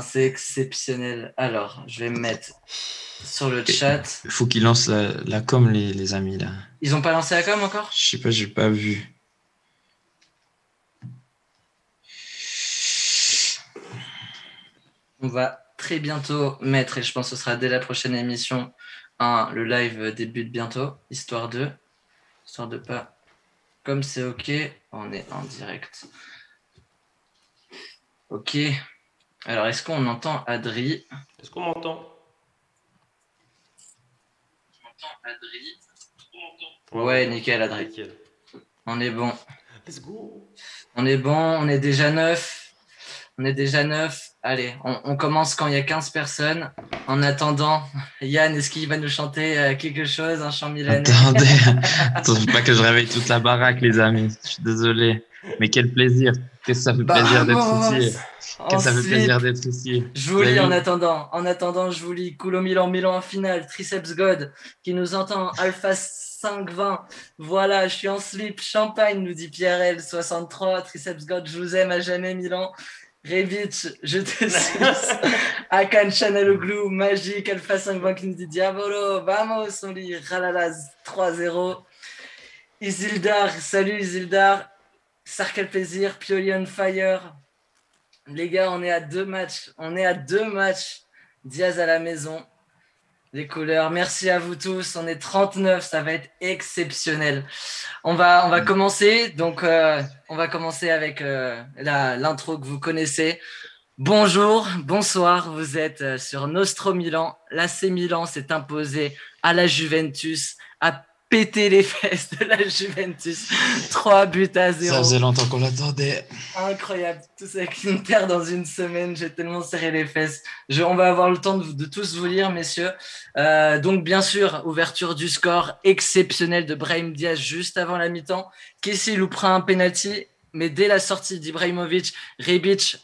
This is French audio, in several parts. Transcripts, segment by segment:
c'est exceptionnel. Alors, je vais me mettre sur le chat. Il faut qu'ils lancent la com, les amis, là. Ils ont pas lancé la com encore? Je sais pas, j'ai pas vu. On va très bientôt mettre, et je pense que ce sera dès la prochaine émission, le live débute bientôt, histoire de pas... Comme c'est OK, on est en direct. OK. Alors, est-ce qu'on entend Adri? Est-ce qu'on m'entend? Ouais, nickel, Adri. Nickel. On est bon. Let's go. On est bon, on est déjà 9. Allez, on commence quand il y a 15 personnes. En attendant, Yann, est-ce qu'il va nous chanter quelque chose, un chant milanais? Attends, faut pas que je réveille toute la baraque, les amis. Je suis désolé. Mais quel plaisir. Qu'est-ce que ça fait plaisir d'être ici. Qu'est-ce que ça fait plaisir d'être ici. Je vous lis en attendant. En attendant, je vous lis Coulo Milan, Milan en finale, Triceps God qui nous entend, Alpha 520. Voilà, je suis en slip, champagne, nous dit Pierre L. 63. Triceps God, je vous aime à jamais, Milan. Rebic, je te suis. Akan Chanel Glue, Magique, Alpha 520 qui nous dit Diabolo, vamos, on lit Ralalaz 3-0. Isildar, salut Isildar. Sarkel Plaisir, Pioli on Fire. Les gars, on est à 2 matchs. Diaz à la maison. Les couleurs. Merci à vous tous. On est 39. Ça va être exceptionnel. On va commencer. Donc, on va commencer avec l'intro que vous connaissez. Bonjour, bonsoir. Vous êtes sur Nostro Milan. L'AC Milan s'est imposé à la Juventus, à péter les fesses de la Juventus. 3-0. Ça faisait longtemps qu'on l'attendait. Incroyable. Tous avec l'Inter dans une semaine. J'ai tellement serré les fesses. On va avoir le temps de tous vous lire, messieurs. Donc, bien sûr, ouverture du score exceptionnel de Brahim Diaz juste avant la mi-temps. Kessie loupera un penalty, mais dès la sortie d'Ibrahimovic, Rebic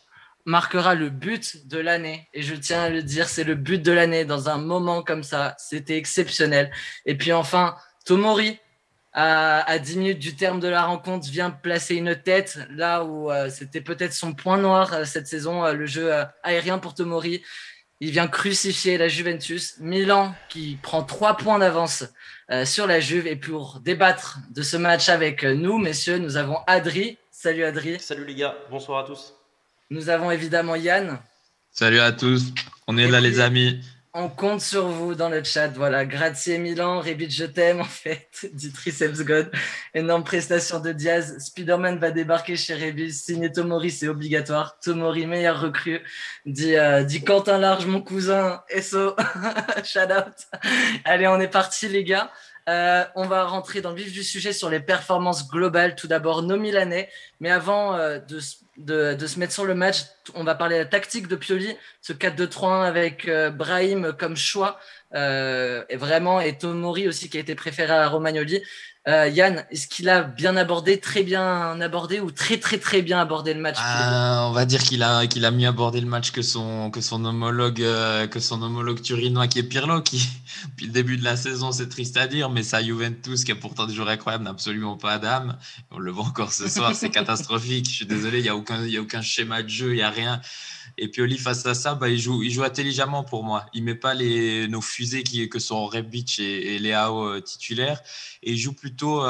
marquera le but de l'année. Et je tiens à le dire, c'est le but de l'année dans un moment comme ça. C'était exceptionnel. Et puis enfin, Tomori, à 10 minutes du terme de la rencontre, vient placer une tête là où c'était peut-être son point noir cette saison, le jeu aérien pour Tomori. Il vient crucifier la Juventus. Milan qui prend 3 points d'avance sur la Juve. Et pour débattre de ce match avec nous, messieurs, nous avons Adri. Salut Adri. Salut les gars, bonsoir à tous. Nous avons évidemment Yann. Salut à tous. On est là, les amis. On compte sur vous dans le chat. Voilà, grazie Milan, Rebic, je t'aime en fait, dit Triceps God. Énorme prestation de Diaz. Spider-Man va débarquer chez Rebic. Signer Tomori, c'est obligatoire. Tomori, meilleur recrue. Dit Quentin Large, mon cousin. SO, shout out. Allez, on est parti les gars. On va rentrer dans le vif du sujet sur les performances globales. Tout d'abord, nos Milanais. Mais avant de se mettre sur le match, on va parler de la tactique de Pioli, ce 4-2-3-1 avec Brahim comme choix, et Tomori aussi qui a été préféré à Romagnoli. Yann, est-ce qu'il a bien abordé, très bien abordé ou très très très bien abordé le match? On va dire qu'il a mieux abordé le match que son homologue turinois qui est Pirlo, qui depuis le début de la saison, c'est triste à dire, mais sa Juventus qui a pourtant des joueurs incroyables n'a absolument pas d'âme. On le voit encore ce soir, c'est catastrophique. Je suis désolé, il y a aucun schéma de jeu, il y a rien. Et Pioli face à ça, il joue intelligemment pour moi. Il met pas nos fusées que sont Rebic et Leao titulaires, et il joue plutôt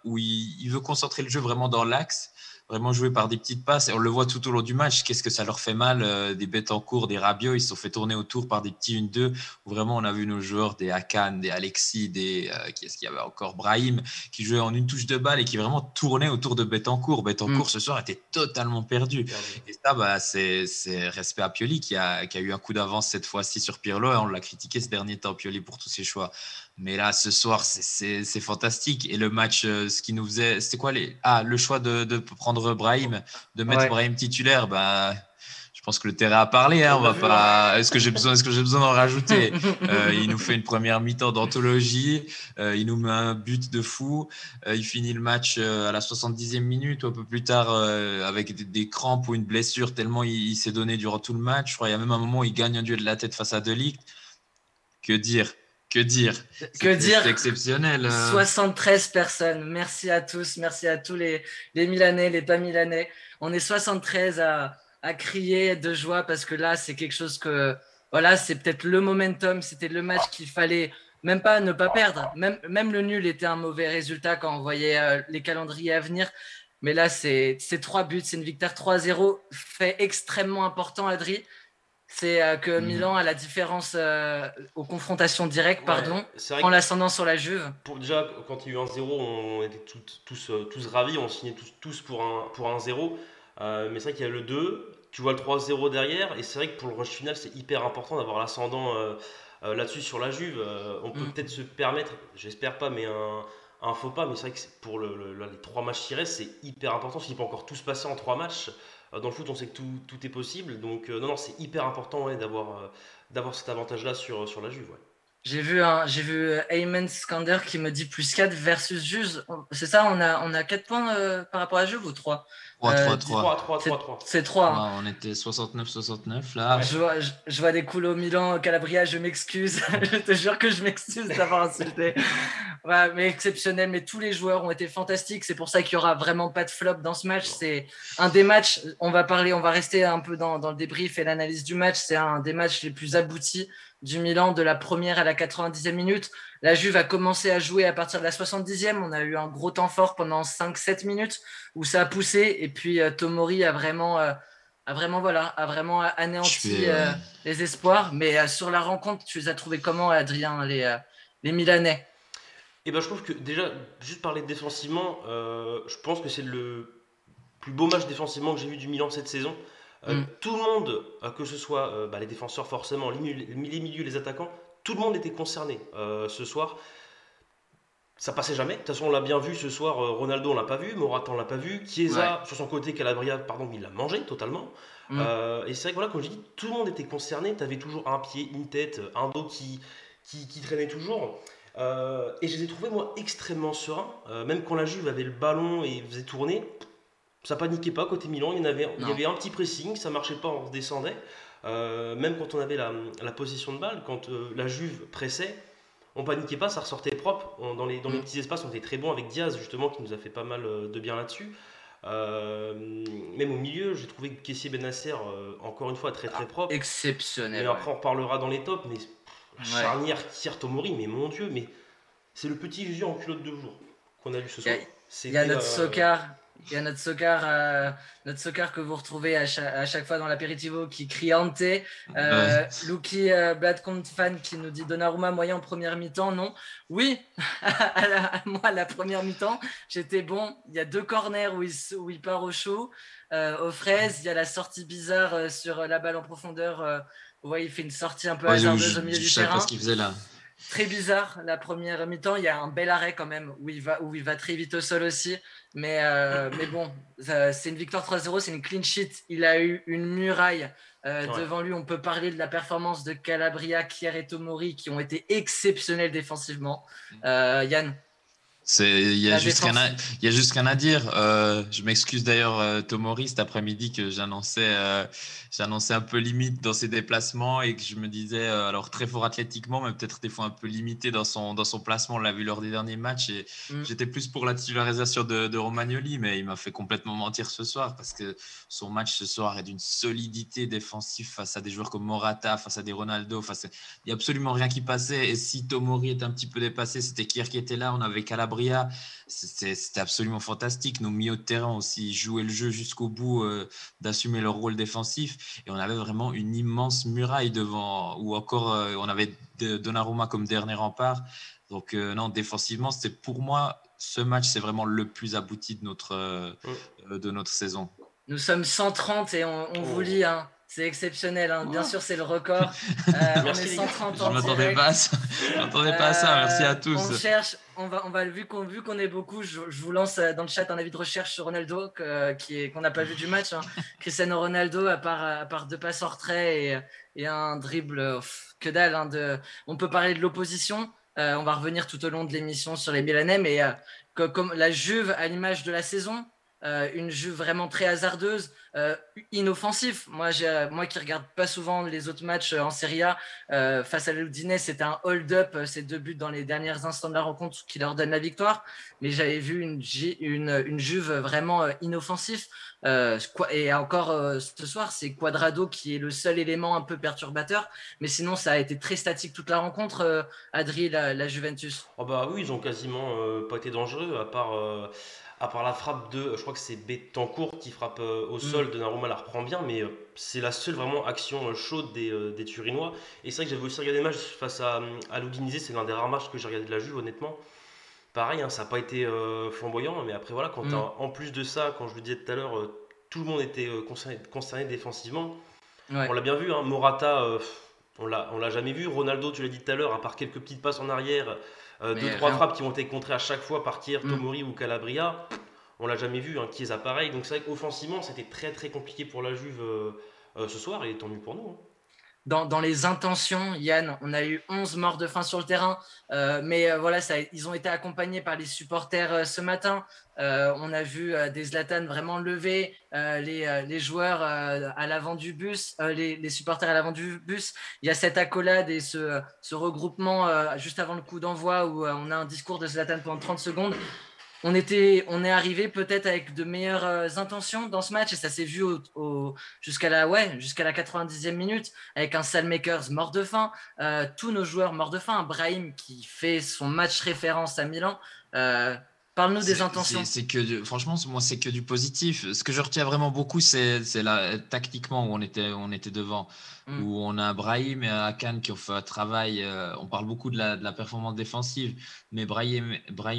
où il veut concentrer le jeu vraiment dans l'axe, vraiment jouer par des petites passes. Et on le voit tout au long du match. Qu'est-ce que ça leur fait mal, des Betancourt, des Rabiot, ils se sont fait tourner autour par des petits 1-2. Où vraiment, on a vu nos joueurs, des Akan, des Alexis, qu'est-ce qu'il y avait encore, Brahim, qui jouaient en une touche de balle et qui vraiment tournaient autour de Betancourt. Betancourt, ce soir, était totalement perdu. Et ça, c'est respect à Pioli qui a eu un coup d'avance cette fois-ci sur Pirlo. Et on l'a critiqué ce dernier temps, Pioli, pour tous ses choix. Mais là, ce soir, c'est fantastique. Et le match, ce qui nous faisait, c'était quoi le choix de prendre Brahim, de mettre Brahim titulaire. Je pense que le terrain a parlé. Hein, on va pas. Est-ce que j'ai besoin d'en rajouter? Il nous fait une première mi-temps d'anthologie. Il nous met un but de fou. Il finit le match à la 70e minute, ou un peu plus tard, avec des crampes ou une blessure, tellement il s'est donné durant tout le match. Je crois qu'il y a même un moment où il gagne un duel de la tête face à De Ligt. Que dire? C'est exceptionnel. 73 personnes. Merci à tous. Merci à tous les Milanais, les pas Milanais. On est 73 à crier de joie parce que là, c'est quelque chose que, voilà, c'est peut-être le momentum, c'était le match qu'il fallait même pas ne pas perdre. Même le nul était un mauvais résultat quand on voyait les calendriers à venir. Mais là, c'est 3 buts, c'est une victoire 3-0, fait extrêmement important, Adri. C'est que Milan a la différence aux confrontations directes, Ouais, pardon, c'est vrai prend que l'ascendant sur la Juve. déjà, quand il y a eu un 0, on était tous ravis, on signait tous pour un 0. Mais c'est vrai qu'il y a le 2, tu vois le 3-0 derrière, et c'est vrai que pour le rush final, c'est hyper important d'avoir l'ascendant là-dessus sur la Juve. On peut Mm. peut-être se permettre, j'espère pas, mais un faux pas, mais c'est vrai que pour les 3 matchs qui restent, c'est hyper important, parce qu'il peut encore tout se passer en 3 matchs. Dans le foot, on sait que tout est possible, donc non, c'est hyper important ouais, d'avoir cet avantage-là sur la Juve. Ouais. J'ai vu Ayman Skander qui me dit +4 versus Juve. C'est ça, on a 4 points par rapport à Juve ou 3 3-3-3. 3-3-3-3. C'est 3. Hein. On était 69-69 là. Ouais. Je vois des coups au Milan, Calabria, je m'excuse. Je te jure que je m'excuse d'avoir insulté. Ouais, mais exceptionnel. Mais tous les joueurs ont été fantastiques. C'est pour ça qu'il n'y aura vraiment pas de flop dans ce match. C'est un des matchs, on va rester un peu dans le débrief et l'analyse du match. C'est un des matchs les plus aboutis du Milan de la première à la 90e minute. La Juve a commencé à jouer à partir de la 70e. On a eu un gros temps fort pendant 5-7 minutes où ça a poussé. Et puis Tomori a vraiment anéanti les espoirs. Mais sur la rencontre, tu les as trouvés comment, Adrien, les Milanais? Et ben je trouve que déjà, juste parler défensivement, je pense que c'est le plus beau match défensivement que j'ai vu du Milan cette saison. Tout le monde, que ce soit les défenseurs forcément, les milieux, les attaquants, tout le monde était concerné ce soir. Ça passait jamais. De toute façon, on l'a bien vu ce soir. Ronaldo, on l'a pas vu. Morata, on l'a pas vu. Chiesa, Ouais. sur son côté, Calabria, pardon, il l'a mangé totalement. Mm. Et c'est vrai que voilà, comme je dis, tout le monde était concerné. Tu avais toujours un pied, une tête, un dos qui traînait toujours. Et je les ai trouvés, moi, extrêmement sereins. Même quand la Juve avait le ballon et faisait tourner, ça paniquait pas côté Milan. Il y Non. avait un petit pressing, ça marchait pas, on redescendait. Même quand on avait la possession de balle, quand la Juve pressait, on paniquait pas, ça ressortait propre. Dans les petits espaces, on était très bon avec Diaz, justement, qui nous a fait pas mal de bien là-dessus. Même au milieu, j'ai trouvé que Kessie Benasser, encore une fois, très très propre. Mais Exceptionnel. après, Ouais. on reparlera dans les tops. Mais la Ouais. charnière Kier Tomori, mais mon Dieu, mais c'est le petit Jésus en culotte de velours qu'on a vu ce Il y a, soir. il y a C'était. notre soccer. Il y a notre soccer que vous retrouvez à chaque fois dans l'apéritivo qui crie Ante. Luki Bladcombe fan qui nous dit Donnarumma moyen en première mi-temps. Non. Oui, moi, la première mi-temps, j'étais bon. Il y a 2 corners où il part au chaud, aux fraises. Il y a la sortie bizarre sur la balle en profondeur. Ouais, il fait une sortie un peu Ouais, hasardeuse au milieu je du savais pas ce terrain. qu'il faisait là. Très bizarre la première mi-temps. Il y a un bel arrêt quand même où il va très vite au sol aussi. Mais bon, c'est une victoire 3-0, c'est une clean sheet. Il a eu une muraille Ouais. devant lui. On peut parler de la performance de Calabria, Kier et Tomori qui ont été exceptionnels défensivement. Yann, Il y a la juste rien défense. il y a juste rien à dire. Je m'excuse d'ailleurs, Tomori, cet après-midi que j'annonçais un peu limite dans ses déplacements et que je me disais, alors très fort athlétiquement, mais peut-être des fois un peu limité dans son placement. On l'a vu lors des derniers matchs et j'étais plus pour la titularisation de Romagnoli, mais il m'a fait complètement mentir ce soir parce que son match ce soir est d'une solidité défensive face à des joueurs comme Morata, face à des Ronaldo, il n'y a absolument rien qui passait. Et si Tomori est un petit peu dépassé, c'était Kier qui était là, on avait Calabria. C'était absolument fantastique. Nos milieux de terrain aussi jouaient le jeu jusqu'au bout, d'assumer leur rôle défensif. Et on avait vraiment une immense muraille devant, ou encore on avait Donnarumma comme dernier rempart. Donc non, défensivement, c'était pour moi, ce match, c'est vraiment le plus abouti de notre saison. Nous sommes 130 et on vous lit. Hein. C'est exceptionnel. Hein. Bien sûr, c'est le record. On est Merci les gars. 130 Je en m'attendais direct. pas à ça. Je m'attendais pas à ça. Merci à tous. On cherche, vu qu'on est beaucoup, je vous lance dans le chat un avis de recherche sur Ronaldo qu'on n'a pas vu du match. Hein. Cristiano Ronaldo, à part 2 passes hors trait et un dribble, que dalle. Hein, on peut parler de l'opposition. On va revenir tout au long de l'émission sur les Milanais, mais comme la Juve, à l'image de la saison, une Juve vraiment très hasardeuse, inoffensif. Moi qui regarde pas souvent les autres matchs en Serie A, face à l'Udinese, c'était un hold-up, ces 2 buts dans les derniers instants de la rencontre qui leur donnent la victoire. Mais j'avais vu une Juve vraiment inoffensif. Et encore ce soir, c'est Cuadrado qui est le seul élément un peu perturbateur. Mais sinon, ça a été très statique toute la rencontre, Adri, la Juventus. Oh bah oui, ils ont quasiment pas été dangereux, à part la frappe de, je crois que c'est Betancourt qui frappe au sol, Donnarumma la reprend bien, mais c'est la seule vraiment action chaude des Turinois. Et c'est vrai que j'avais aussi regardé le match face à l'Udinese, c'est l'un des rares matchs que j'ai regardé de la Juve, honnêtement. Pareil, hein, ça n'a pas été flamboyant, mais après voilà, en plus de ça, quand je le disais tout à l'heure, tout le monde était concerné défensivement. Ouais. On l'a bien vu, hein, Morata, on l'a jamais vu. Ronaldo, tu l'as dit tout à l'heure, à part quelques petites passes en arrière, deux, trois Rien. frappes qui ont été contrées à chaque fois par Kier, Mm. Tomori ou Calabria, on l'a jamais vu, hein, Chiesa pareil. Donc c'est vrai qu'offensivement, c'était très très compliqué pour la Juve ce soir, et tant mieux pour nous, hein. Dans les intentions, Yann, on a eu 11 morts de faim sur le terrain, mais voilà, ils ont été accompagnés par les supporters ce matin. On a vu des Zlatan vraiment lever, les joueurs à l'avant du bus, les supporters à l'avant du bus. Il y a cette accolade et ce regroupement juste avant le coup d'envoi où on a un discours de Zlatan pendant 30 secondes. On est arrivé peut-être avec de meilleures intentions dans ce match et ça s'est vu jusqu'à la 90e minute avec un Salmakers mort de faim, tous nos joueurs morts de faim, Brahim qui fait son match référence à Milan. Parle-nous des intentions. Franchement, moi, c'est que du positif. Ce que je retiens vraiment beaucoup, c'est tactiquement où on était devant, où on a Brahim et Hakan qui ont fait un travail. On parle beaucoup de la performance défensive, mais Brahim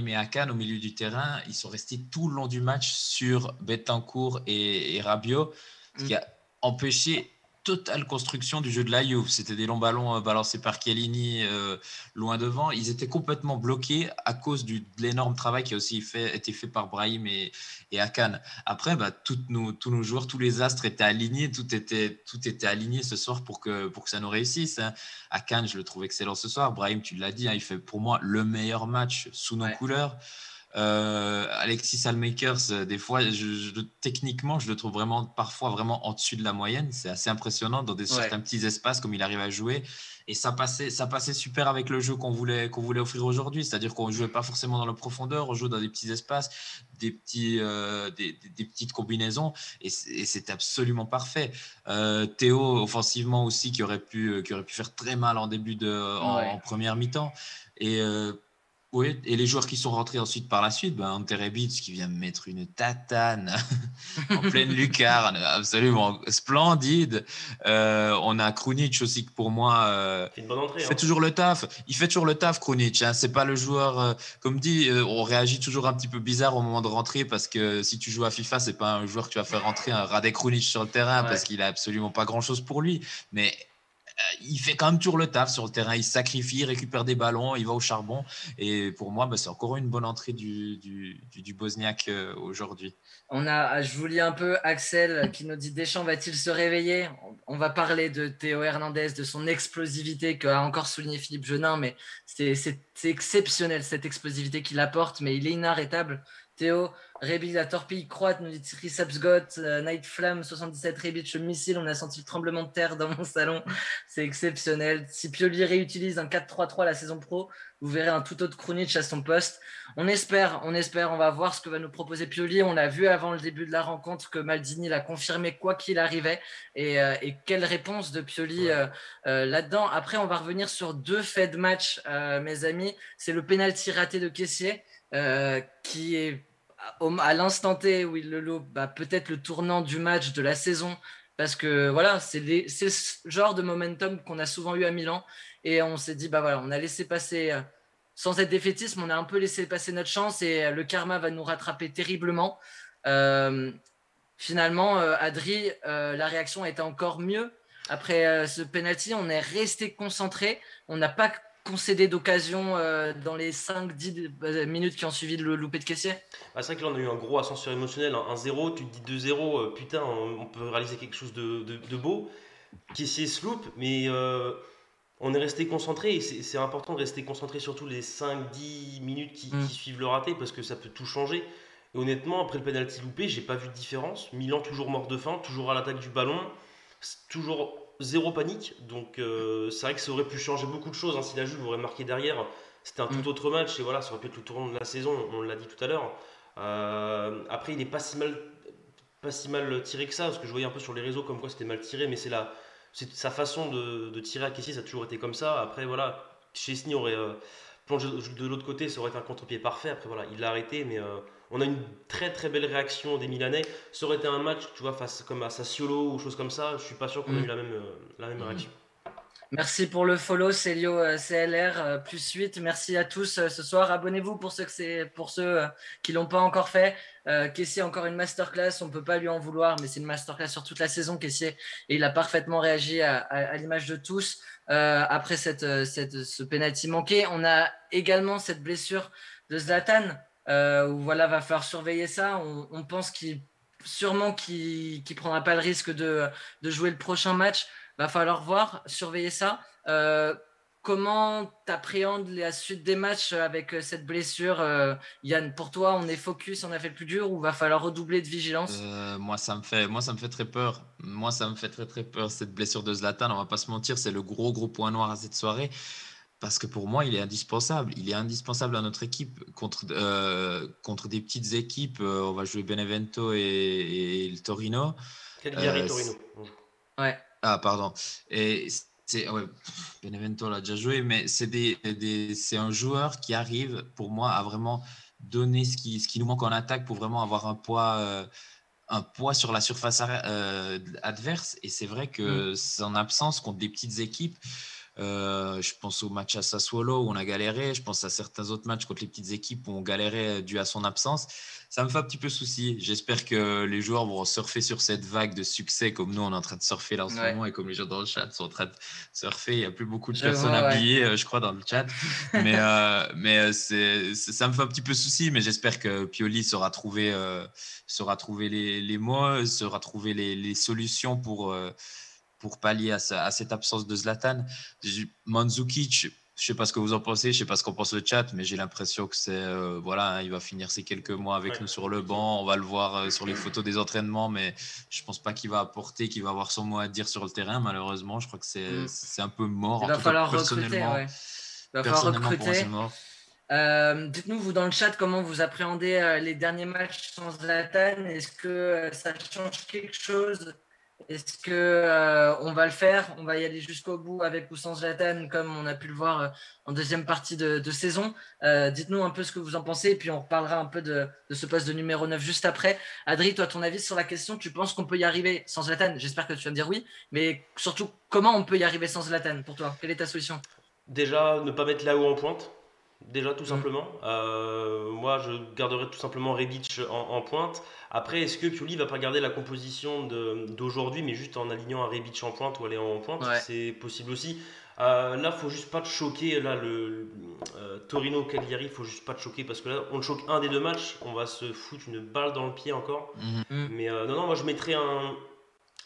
et Hakan au milieu du terrain, ils sont restés tout le long du match sur Betancourt et Rabiot, ce qui a empêché totale construction du jeu de la Juve. C'était des longs ballons balancés par Chiellini loin devant. Ils étaient complètement bloqués à cause de l'énorme travail qui a aussi été fait par Brahim et Hakan. Après, tous nos joueurs, tous les astres étaient alignés. Tout était aligné ce soir pour que ça nous réussisse, hein. Hakan, je le trouve excellent ce soir. Brahim, tu l'as dit, hein, il fait pour moi le meilleur match sous nos couleurs. Alexis Salmakers, des fois, techniquement, je le trouve parfois vraiment en dessus de la moyenne. C'est assez impressionnant dans certains petits espaces comme il arrive à jouer. Et ça passait super avec le jeu qu'on voulait offrir aujourd'hui. C'est-à-dire qu'on ne jouait pas forcément dans la profondeur, on jouait dans des petits espaces, des petites combinaisons. Et c'était absolument parfait. Théo, offensivement aussi, qui aurait pu faire très mal en en première mi-temps. Oui, et les joueurs qui sont rentrés ensuite par la suite, Ante Rebic qui vient me mettre une tatane en pleine lucarne, absolument splendide. On a Krunic aussi que pour moi Fait une bonne entrée, fait toujours le taf. Il fait toujours le taf, Krunic, hein. C'est pas le joueur, comme dit, on réagit toujours un petit peu bizarre au moment de rentrer parce que si tu joues à FIFA, c'est pas un joueur que tu vas faire rentrer un Radek Krunic sur le terrain parce qu'il a absolument pas grand chose pour lui. Mais il fait quand même toujours le taf sur le terrain, il se sacrifie, il récupère des ballons, il va au charbon. Et pour moi, c'est encore une bonne entrée du Bosniaque aujourd'hui. Je vous lis un peu Axel qui nous dit Deschamps va-t-il se réveiller? On va parler de Théo Hernandez, de son explosivité qu'a encore souligné Philippe Jeunin, mais c'est exceptionnel cette explosivité qu'il apporte, mais il est inarrêtable. Théo, Rebic, la torpille croate, nous dit Triceps Got, Night Flamme 77, Rebic, le missile, on a senti le tremblement de terre dans mon salon, c'est exceptionnel. Si Pioli réutilise un 4-3-3 la saison pro, vous verrez un tout autre Krunic à son poste. On espère, on va voir ce que va nous proposer Pioli. On l'a vu avant le début de la rencontre que Maldini l'a confirmé quoi qu'il arrivait. Et quelle réponse de Pioli là-dedans. Après, on va revenir sur 2 faits de match, mes amis. C'est le penalty raté de Kessié, qui est à l'instant T où il le loupe, peut-être le tournant du match, de la saison, parce que voilà, c'est ce genre de momentum qu'on a souvent eu à Milan, et on s'est dit, voilà, on a laissé passer, sans être défaitiste, mais on a un peu laissé passer notre chance, et le karma va nous rattraper terriblement. Finalement, Adri, la réaction a été encore mieux. Après ce penalty, on est resté concentré, on n'a pas concédé d'occasion dans les 5-10 minutes qui ont suivi le loupé de Kessié. C'est vrai que là on a eu un gros ascenseur émotionnel, 1-0, tu te dis 2-0, putain, on peut réaliser quelque chose de beau. Kessié se loupe, mais on est resté concentré, et c'est important de rester concentré surtout les 5-10 minutes qui suivent le raté, parce que ça peut tout changer. Et honnêtement, après le penalty loupé, j'ai pas vu de différence. Milan toujours mort de faim, toujours à l'attaque du ballon, toujours zéro panique. Donc c'est vrai que ça aurait pu changer beaucoup de choses, hein. Si la Juve aurait marqué derrière, c'était un Mm. tout autre match. Et voilà, ça aurait pu être le tournant de la saison, on l'a dit tout à l'heure. Après, il est pas si mal tiré que ça, parce que je voyais un peu sur les réseaux comme quoi c'était mal tiré, mais c'est sa façon de tirer à Kessie, ça a toujours été comme ça. Après, voilà, Chesney aurait plongé de l'autre côté, ça aurait été un contre-pied parfait. Après, voilà, il l'a arrêté, mais on a une très très belle réaction des Milanais. Ça aurait été un match, tu vois, face comme à Sassuolo ou chose comme ça, je suis pas sûr qu'on ait eu Mm. la même réaction. Merci pour le follow, Célio CLR plus 8. Merci à tous ce soir. Abonnez-vous pour ceux qui l'ont pas encore fait. Kessié, encore une masterclass. On peut pas lui en vouloir, mais c'est une masterclass sur toute la saison, Kessié. Et il a parfaitement réagi à l'image de tous après ce penalty manqué. On a également cette blessure de Zlatan où voilà, va falloir surveiller ça. On pense qu'il prendra pas le risque de jouer le prochain match. Va falloir voir, surveiller ça. Comment t'appréhendes la suite des matchs avec cette blessure, Yann? Pour toi, on est focus, on a fait le plus dur ou va falloir redoubler de vigilance? Moi, ça me fait très peur. Moi, ça me fait très, très peur, cette blessure de Zlatan. On va pas se mentir, c'est le gros, gros point noir à cette soirée. Parce que pour moi, il est indispensable. Il est indispensable à notre équipe contre des petites équipes. On va jouer Benevento et le Torino. Cagliari Euh, Torino. Ouais. ah, pardon. Et ouais, Benevento l'a déjà joué, mais c'est un joueur qui arrive pour moi à vraiment donner ce qui nous manque en attaque pour vraiment avoir un poids sur la surface adverse. Et c'est vrai que son absence contre des petites équipes, je pense au match à Sassuolo où on a galéré, je pense à certains autres matchs contre les petites équipes où on galérait dû à son absence. Ça me fait un petit peu souci. J'espère que les joueurs vont surfer sur cette vague de succès comme nous on est en train de surfer là en ce Ouais. moment et comme les gens dans le chat sont en train de surfer. Il n'y a plus beaucoup de Je personnes vois, ouais. habillées, je crois, dans le chat. Mais ça me fait un petit peu souci. Mais j'espère que Pioli saura trouver les mots, saura trouver les solutions pour pallier à cette absence de Zlatan. Mandzukic, je sais pas ce que vous en pensez, je sais pas ce qu'en pense le chat, mais j'ai l'impression que c'est voilà, hein, il va finir ces quelques mois avec Ouais, nous sur le banc. On va le voir sur les photos des entraînements, mais je pense pas qu'il va apporter, qu'il va avoir son mot à dire sur le terrain. Malheureusement, je crois que c'est un peu mort. Il En va tout cas, falloir recruter, personnellement, ouais. Il va falloir pour moi, c'est recruter. mort. Dites-nous, vous, dans le chat, comment vous appréhendez les derniers matchs sans Zlatan? Est-ce que ça change quelque chose? Est-ce que on va le faire? On va y aller jusqu'au bout avec ou sans Zlatan, comme on a pu le voir en deuxième partie de saison. Dites-nous un peu ce que vous en pensez, et puis on reparlera un peu de ce poste de numéro 9 juste après. Adri, toi, ton avis sur la question, tu penses qu'on peut y arriver sans Zlatan? J'espère que tu vas me dire oui, mais surtout, comment on peut y arriver sans Zlatan pour toi? Quelle est ta solution? Déjà, ne pas mettre Léao en pointe. Déjà, tout simplement. Moi, je garderais tout simplement Rebic en pointe. Après, est-ce que Pioli va pas garder la composition d'aujourd'hui, mais juste en alignant un Rebic en pointe ou aller en pointe? Ouais. C'est possible aussi. Là, faut juste pas te choquer. Là, le Torino Cagliari, faut juste pas te choquer parce que là, on te choque un des deux matchs, on va se foutre une balle dans le pied encore. Mhm. Mais non, non, moi je mettrais un.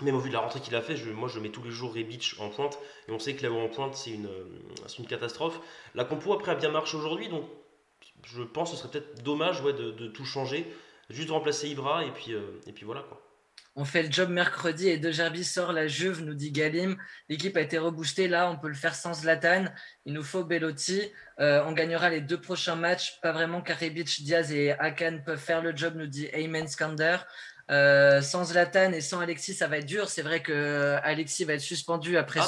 Même au vu de la rentrée qu'il a fait, moi je mets tous les jours Rebic en pointe. Et on sait que là-haut en pointe, c'est une catastrophe. La compo après a bien marché aujourd'hui, donc je pense que ce serait peut-être dommage ouais, de tout changer. Juste remplacer Ibra et puis voilà quoi. On fait le job mercredi et De Gerbi sort la Juve, nous dit Galim. L'équipe a été reboostée. Là, on peut le faire sans Zlatan. Il nous faut Belotti. On gagnera les 2 prochains matchs. Pas vraiment car Rebic, Diaz et Akan peuvent faire le job, nous dit Ayman Skander. Sans Zlatan et sans Alexis, ça va être dur. C'est vrai que Alexis va être suspendu après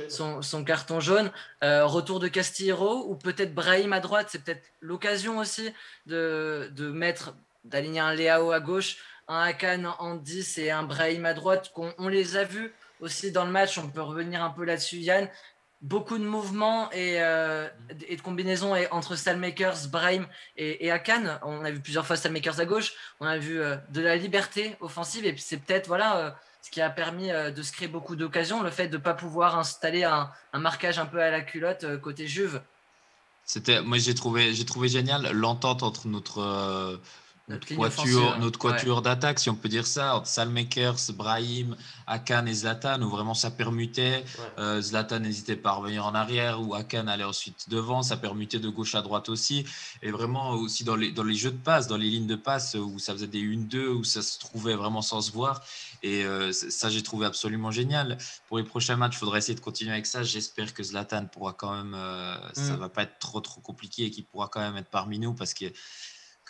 son carton jaune. Retour de Castillejo ou peut-être Brahim à droite. C'est peut-être l'occasion aussi d'aligner un Leao à gauche, un Akan en 10 et un Brahim à droite. On les a vus aussi dans le match. On peut revenir un peu là-dessus, Yann. Beaucoup de mouvements et de combinaisons entre Salmakers, Brahim et Akan. On a vu plusieurs fois Salmakers à gauche. On a vu de la liberté offensive et puis c'est peut-être ce qui a permis de se créer beaucoup d'occasions, le fait de ne pas pouvoir installer un marquage un peu à la culotte côté Juve. Moi, j'ai trouvé génial l'entente entre notre quatuor d'attaque, si on peut dire ça, entre Salmakers, Brahim, Hakan et Zlatan, où vraiment ça permutait. Zlatan n'hésitait pas à revenir en arrière, ou Hakan allait ensuite devant. Ça permutait de gauche à droite aussi. Et vraiment aussi dans les jeux de passe, dans les lignes de passe, où ça faisait des 1-2, où ça se trouvait vraiment sans se voir. Et ça, j'ai trouvé absolument génial. Pour les prochains matchs, il faudra essayer de continuer avec ça. J'espère que Zlatan pourra quand même, ça va pas être trop compliqué et qu'il pourra quand même être parmi nous, parce que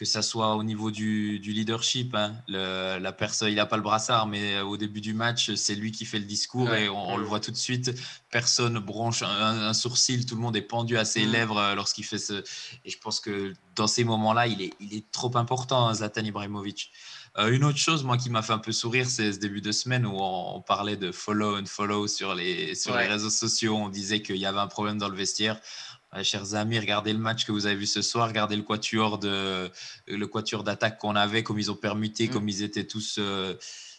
ça soit au niveau du leadership, hein. La personne, il n'a pas le brassard, mais au début du match, c'est lui qui fait le discours, et on le voit tout de suite. Personne bronche un sourcil, tout le monde est pendu à ses lèvres lorsqu'il fait ce. Et je pense que dans ces moments-là, il est trop important, hein, Zlatan Ibrahimovic. Une autre chose, moi, qui m'a fait un peu sourire, c'est ce début de semaine où on parlait de follow and follow sur les réseaux sociaux. On disait qu'il y avait un problème dans le vestiaire. Chers amis, regardez le match que vous avez vu ce soir, regardez le quatuor d'attaque qu'on avait, comme ils ont permuté, comme ils étaient tous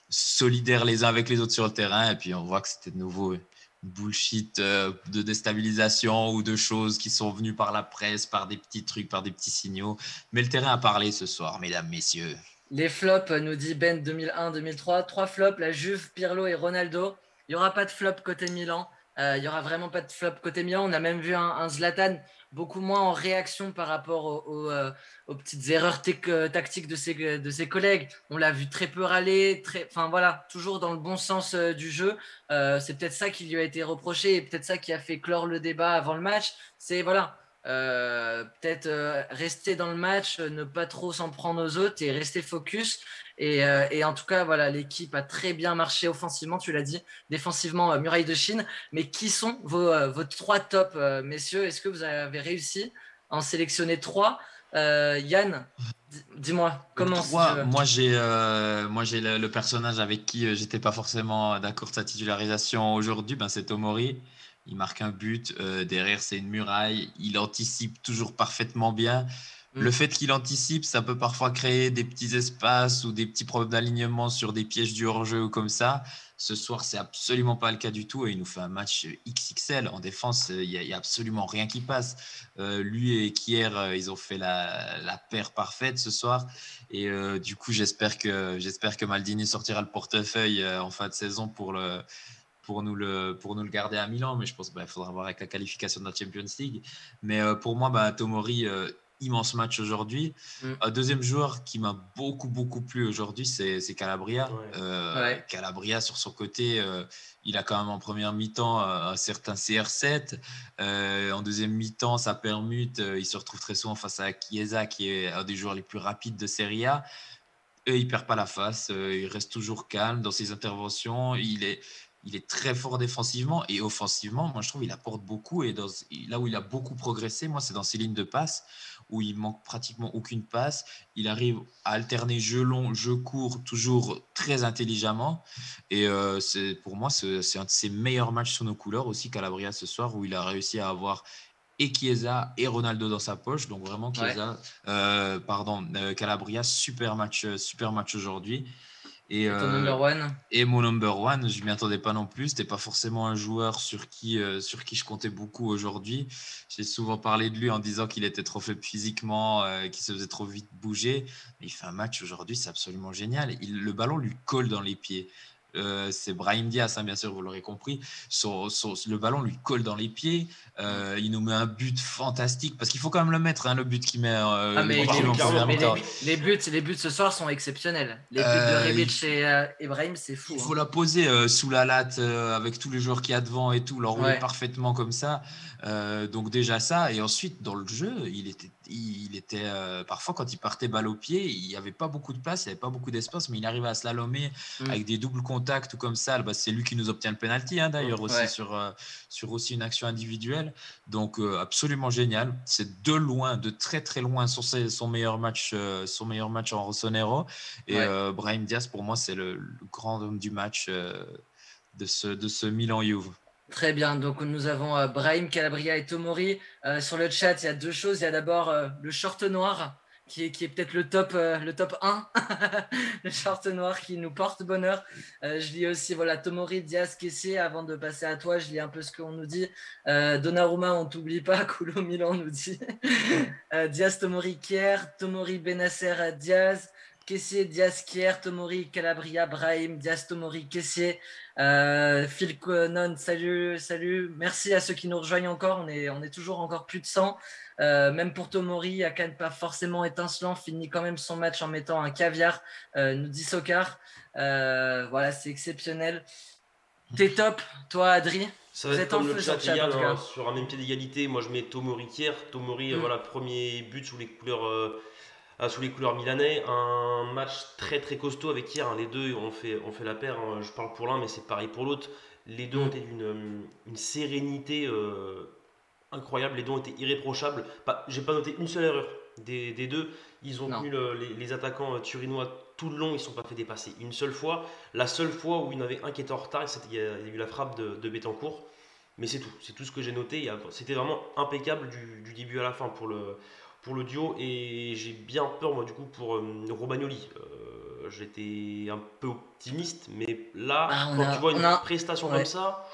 solidaires les uns avec les autres sur le terrain. Et puis on voit que c'était de nouveau bullshit de déstabilisation ou de choses qui sont venues par la presse, par des petits trucs, par des petits signaux. Mais le terrain a parlé ce soir, mesdames, messieurs. Les flops, nous dit Ben 2001-2003. 3 flops, la Juve, Pirlo et Ronaldo. Il n'y aura pas de flop côté Milan. Il n'y aura vraiment pas de flop côté Milan. On a même vu un Zlatan beaucoup moins en réaction par rapport aux petites erreurs tactiques de ses collègues. On l'a vu très peu râler, enfin voilà, toujours dans le bon sens du jeu. C'est peut-être ça qui lui a été reproché et peut-être ça qui a fait clore le débat avant le match. C'est voilà. Peut-être rester dans le match, ne pas trop s'en prendre aux autres et rester focus. Et en tout cas, voilà, l'équipe a très bien marché offensivement, tu l'as dit, défensivement, muraille de Chine. Mais qui sont vos 3 tops, messieurs? Est-ce que vous avez réussi à en sélectionner 3? Yann, dis-moi, comment moi, j'ai le personnage avec qui j'étais pas forcément d'accord de sa titularisation aujourd'hui, c'est Tomori. Il marque un but, derrière c'est une muraille, il anticipe toujours parfaitement bien. Le fait qu'il anticipe, ça peut parfois créer des petits espaces ou des petits problèmes d'alignement sur des pièges du hors-jeu ou comme ça. Ce soir, c'est absolument pas le cas du tout et il nous fait un match XXL. En défense, il y a absolument rien qui passe. Lui et Kier, ils ont fait la paire parfaite ce soir. Et du coup, j'espère que Maldini sortira le portefeuille en fin de saison pour nous le garder à Milan. Mais je pense qu'il faudra voir avec la qualification de la Champions League. Mais pour moi, Tomori, immense match aujourd'hui. Un deuxième joueur qui m'a beaucoup plu aujourd'hui, c'est Calabria. Calabria, sur son côté, il a quand même en première mi-temps un certain CR7. En deuxième mi-temps, ça permute. Il se retrouve très souvent face à Chiesa, qui est un des joueurs les plus rapides de Serie A. Et il perd pas la face. Il reste toujours calme dans ses interventions. Il est très fort défensivement et offensivement. Moi, je trouve qu'il apporte beaucoup. Et là où il a beaucoup progressé, moi, c'est dans ses lignes de passe, où il manque pratiquement aucune passe. Il arrive à alterner jeu long, jeu court, toujours très intelligemment. Et pour moi, c'est un de ses meilleurs matchs sous nos couleurs aussi, Calabria, ce soir, où il a réussi à avoir et Chiesa et Ronaldo dans sa poche. Donc vraiment, Calabria, super match aujourd'hui. Et ton number one? Et mon number one, je ne m'y attendais pas non plus. Ce n'était pas forcément un joueur sur qui je comptais beaucoup aujourd'hui. J'ai souvent parlé de lui en disant qu'il était trop faible physiquement, qu'il se faisait trop vite bouger. Mais il fait un match aujourd'hui, c'est absolument génial. Le ballon lui colle dans les pieds. C'est Brahim Diaz, bien sûr, vous l'aurez compris. Le ballon lui colle dans les pieds. Il nous met un but fantastique parce qu'il faut quand même le mettre, le but qu'il met. Les buts ce soir sont exceptionnels. Les buts de Rebic et Ibrahim, c'est fou. Il faut la poser sous la latte avec tous les joueurs qu'il y a devant et tout, l'enrouler parfaitement comme ça. Donc déjà ça, et ensuite dans le jeu, il était parfois quand il partait balle au pied, il n'y avait pas beaucoup de place, il n'y avait pas beaucoup d'espace, mais il arrivait à slalomer avec des doubles contacts ou comme ça. C'est lui qui nous obtient le penalty d'ailleurs aussi sur aussi une action individuelle. Donc absolument génial. C'est de très très loin son meilleur match en Rossonero. Et Brahim Diaz pour moi c'est le grand homme du match de ce Milan-Juve. Très bien, donc nous avons Brahim, Calabria et Tomori. Sur le chat, il y a 2 choses. Il y a d'abord le short noir qui est peut-être le top 1, le short noir qui nous porte bonheur. Je lis aussi Tomori, Diaz, Kessié. Avant de passer à toi, je lis un peu ce qu'on nous dit. Donnarumma, on t'oublie pas. Koulo Milan nous dit Diaz, Tomori, Kier, Tomori, Benasser, Diaz. Kessié, Diaz, Kier, Tomori, Calabria, Brahim, Diaz, Tomori, Kessié. Phil Conon, salut. Merci à ceux qui nous rejoignent encore. On est toujours encore plus de 100. Même pour Tomori, Akan pas forcément étincelant, finit quand même son match en mettant un caviar, nous dit Sokar. Voilà, c'est exceptionnel. T'es top, toi Adri. Ça va être comme le chat égal, sur un même pied d'égalité. Moi je mets Tomori Kier. Tomori, premier but sous les couleurs milanais. Un match très très costaud avec Kier. Les deux on fait la paire. Je parle pour l'un, mais c'est pareil pour l'autre. Les deux ont été d'une sérénité incroyable. Les deux ont été irréprochables. J'ai pas noté une seule erreur des deux. Ils ont tenu les attaquants turinois tout le long. Ils ne sont pas fait dépasser une seule fois. La seule fois où il y en avait un qui était en retard, il y a eu la frappe de Betancourt. Mais c'est tout. C'est tout ce que j'ai noté. C'était vraiment impeccable du début à la fin pour le duo. Et j'ai bien peur, moi, du coup, pour Romagnoli. J'étais un peu optimiste. Mais là, quand tu vois une prestation comme ça...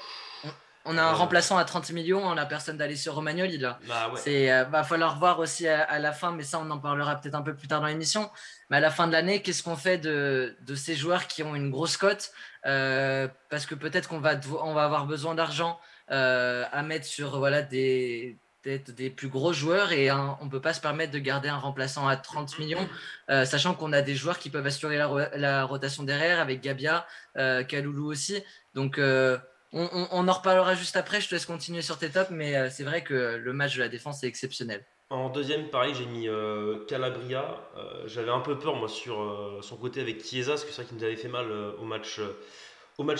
On a un remplaçant à 30 millions en la personne d'Alessio Romagnoli là. Va falloir voir aussi à la fin, mais ça on en parlera peut-être un peu plus tard dans l'émission. Mais à la fin de l'année, qu'est-ce qu'on fait de ces joueurs qui ont une grosse cote parce que peut-être qu'on va avoir besoin d'argent à mettre sur des plus gros joueurs et on ne peut pas se permettre de garder un remplaçant à 30 millions, sachant qu'on a des joueurs qui peuvent assurer la rotation derrière avec Gabia, Kaloulou aussi. Donc on en reparlera juste après, je te laisse continuer sur tes tops, mais c'est vrai que le match de la défense est exceptionnel. En deuxième, pareil, j'ai mis Calabria. J'avais un peu peur, moi, sur son côté avec Chiesa, parce que c'est vrai qu'il nous avait fait mal au match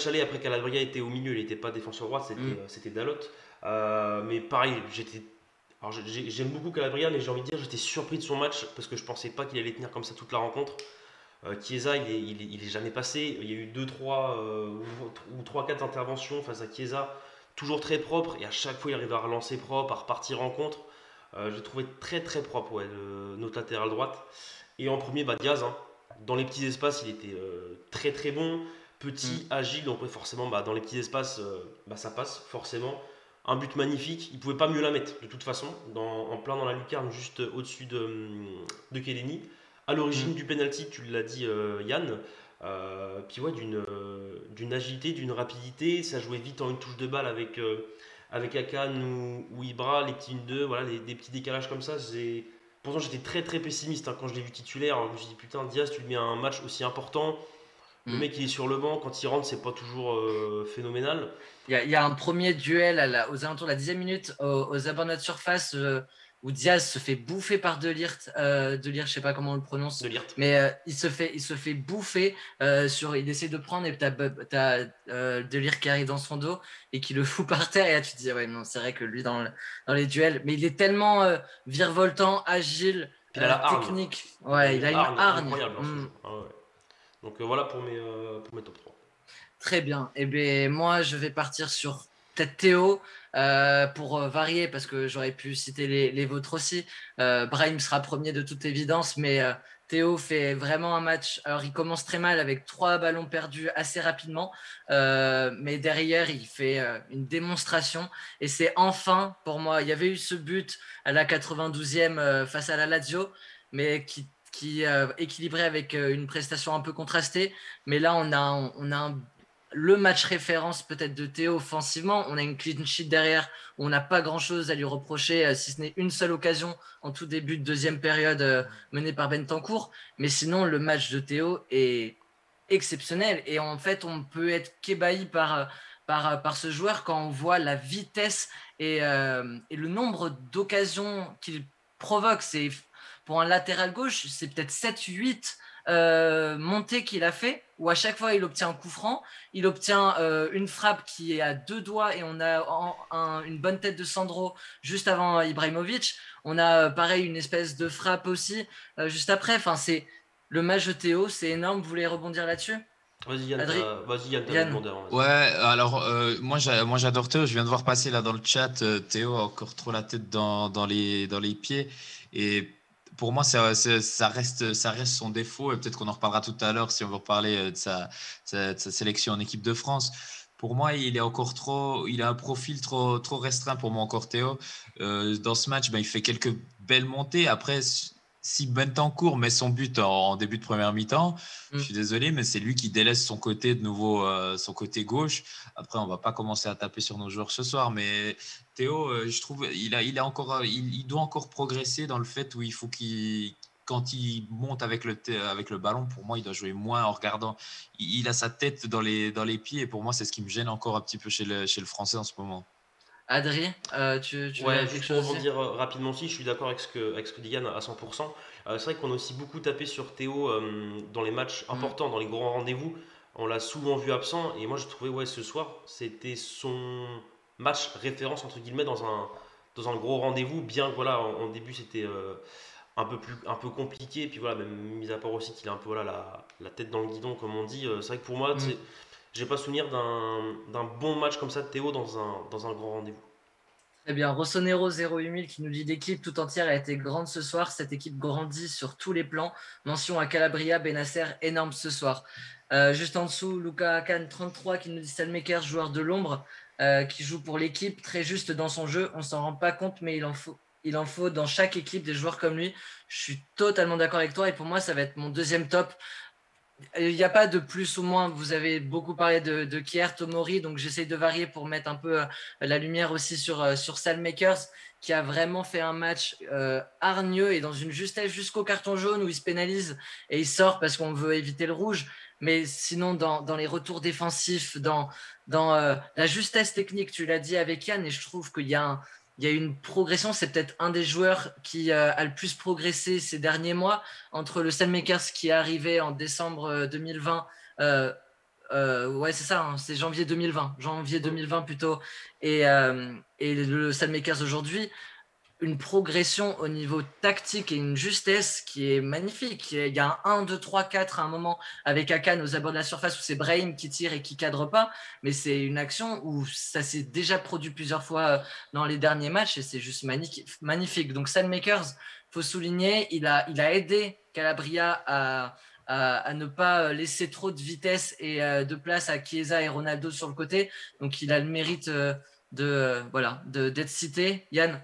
aller. Après, Calabria était au milieu, il n'était pas défenseur droit, c'était Dalot. Mais pareil, j'aime beaucoup Calabria, mais j'ai envie de dire, j'étais surpris de son match, parce que je pensais pas qu'il allait tenir comme ça toute la rencontre. Chiesa, il est jamais passé. Il y a eu 2-3 ou 3-4 interventions face à Chiesa, toujours très propre, et à chaque fois il arrive à relancer propre, à repartir en contre. Je l'ai trouvé très très propre, notre latéral droite. Et en premier, Diaz, dans les petits espaces, il était très très bon, petit, agile, donc forcément dans les petits espaces, ça passe forcément. Un but magnifique, il pouvait pas mieux la mettre de toute façon, en plein dans la lucarne, juste au-dessus de Kelleni. À l'origine du penalty, tu l'as dit Yann, puis d'une agilité, d'une rapidité, ça jouait vite en une touche de balle avec Akan ou Ibra, les petits 1-2, voilà, des petits décalages comme ça. Pourtant j'étais très très pessimiste quand je l'ai vu titulaire. Je me suis dit putain, Diaz, tu lui mets un match aussi important. Le mec il est sur le banc, quand il rentre c'est pas toujours phénoménal. Il y a un premier duel aux alentours de la 10e minute aux abords de surface où Diaz se fait bouffer par De Ligt, je sais pas comment on le prononce, mais il se fait bouffer il essaie de prendre et t'as De Ligt qui arrive dans son dos et qui le fout par terre et là tu te dis ouais non c'est vrai que lui dans les duels, mais il est tellement virevoltant, agile, technique, il a une hargne incroyable dans ce jeu. Donc voilà pour mes top 3. Très bien. Eh bien, moi, je vais partir sur peut-être Théo pour varier, parce que j'aurais pu citer les vôtres aussi. Brahim sera premier de toute évidence, mais Théo fait vraiment un match. Alors, il commence très mal avec 3 ballons perdus assez rapidement, mais derrière, il fait une démonstration. Et c'est enfin, pour moi, il y avait eu ce but à la 92e face à la Lazio, mais qui équilibré avec une prestation un peu contrastée. Mais là, on a le match référence peut-être de Théo offensivement. On a une clean sheet derrière où on n'a pas grand-chose à lui reprocher, si ce n'est une seule occasion en tout début de deuxième période menée par Bentancur. Mais sinon, le match de Théo est exceptionnel. Et en fait, on peut être qu'ébahi par ce joueur quand on voit la vitesse et le nombre d'occasions qu'il provoque. Pour un latéral gauche, c'est peut-être 7-8 montées qu'il a fait, où à chaque fois il obtient un coup franc, il obtient une frappe qui est à 2 doigts et on a une bonne tête de Sandro juste avant Ibrahimovic. On a pareil une espèce de frappe aussi juste après. Enfin, c'est le match de Théo, c'est énorme. Vous voulez rebondir là-dessus ? Vas-y Yann, demandeur. Ouais, alors moi j'adore Théo. Je viens de voir passer là dans le chat, Théo a encore trop la tête dans les pieds et pour moi, ça reste son défaut, et peut-être qu'on en reparlera tout à l'heure si on veut reparler de sa sélection en équipe de France. Pour moi, il a un profil trop restreint pour moi encore, Théo. Dans ce match, il fait quelques belles montées. Après, si Bentancur met son but en début de première mi-temps, je suis désolé, mais c'est lui qui délaisse son côté de nouveau, son côté gauche. Après, on va pas commencer à taper sur nos joueurs ce soir, mais Théo, je trouve, il doit encore progresser dans le fait où il faut quand il monte avec le ballon, pour moi, il doit jouer moins en regardant. Il a sa tête dans les pieds, et pour moi, c'est ce qui me gêne encore un petit peu chez le Français en ce moment. Adrien, tu veux Ouais, quelque juste pour chose à dire? rebondir rapidement aussi, je suis d'accord avec ce que dit Yann à 100%. C'est vrai qu'on a aussi beaucoup tapé sur Théo dans les matchs importants, dans les grands rendez-vous. On l'a souvent vu absent, et moi je trouvais, ouais, ce soir, c'était son match référence, entre guillemets, dans un gros rendez-vous, bien que voilà, en début c'était un peu compliqué, et puis voilà, même mis à part aussi qu'il a un peu voilà, la tête dans le guidon, comme on dit. C'est vrai que pour moi, Mm. j'ai pas souvenir d'un bon match comme ça de Théo dans un grand rendez-vous. Très bien. Rossonero 08000 qui nous dit l'équipe tout entière a été grande ce soir. Cette équipe grandit sur tous les plans. Mention à Calabria, Benacer, énorme ce soir. Juste en dessous, Luca Akan 33 qui nous dit Salmakers, joueur de l'ombre, qui joue pour l'équipe, très juste dans son jeu. On s'en rend pas compte, mais il en faut dans chaque équipe des joueurs comme lui. Je suis totalement d'accord avec toi et pour moi, ça va être mon deuxième top. Il n'y a pas de plus ou moins. Vous avez beaucoup parlé de Kier Tomori, donc j'essaie de varier pour mettre un peu la lumière aussi sur Salmakers, qui a vraiment fait un match hargneux et dans une justesse jusqu'au carton jaune où il se pénalise et il sort parce qu'on veut éviter le rouge. Mais sinon, dans les retours défensifs, dans la justesse technique, tu l'as dit avec Yann, et je trouve il y a une progression. C'est peut-être un des joueurs qui a le plus progressé ces derniers mois entre le Makers qui est arrivé en décembre 2020. Ouais, c'est ça, hein, c'est janvier 2020 plutôt, et le Makers aujourd'hui, une progression au niveau tactique et une justesse qui est magnifique. Il y a un 1, 2, 3, 4 à un moment avec Akan aux abords de la surface où c'est Brahim qui tire et qui cadre pas, mais c'est une action où ça s'est déjà produit plusieurs fois dans les derniers matchs et c'est juste magnifique. Donc Makers, faut souligner, il a aidé Calabria à ne pas laisser trop de vitesse et de place à Chiesa et Ronaldo sur le côté. Donc il a le mérite d'être cité. Yann.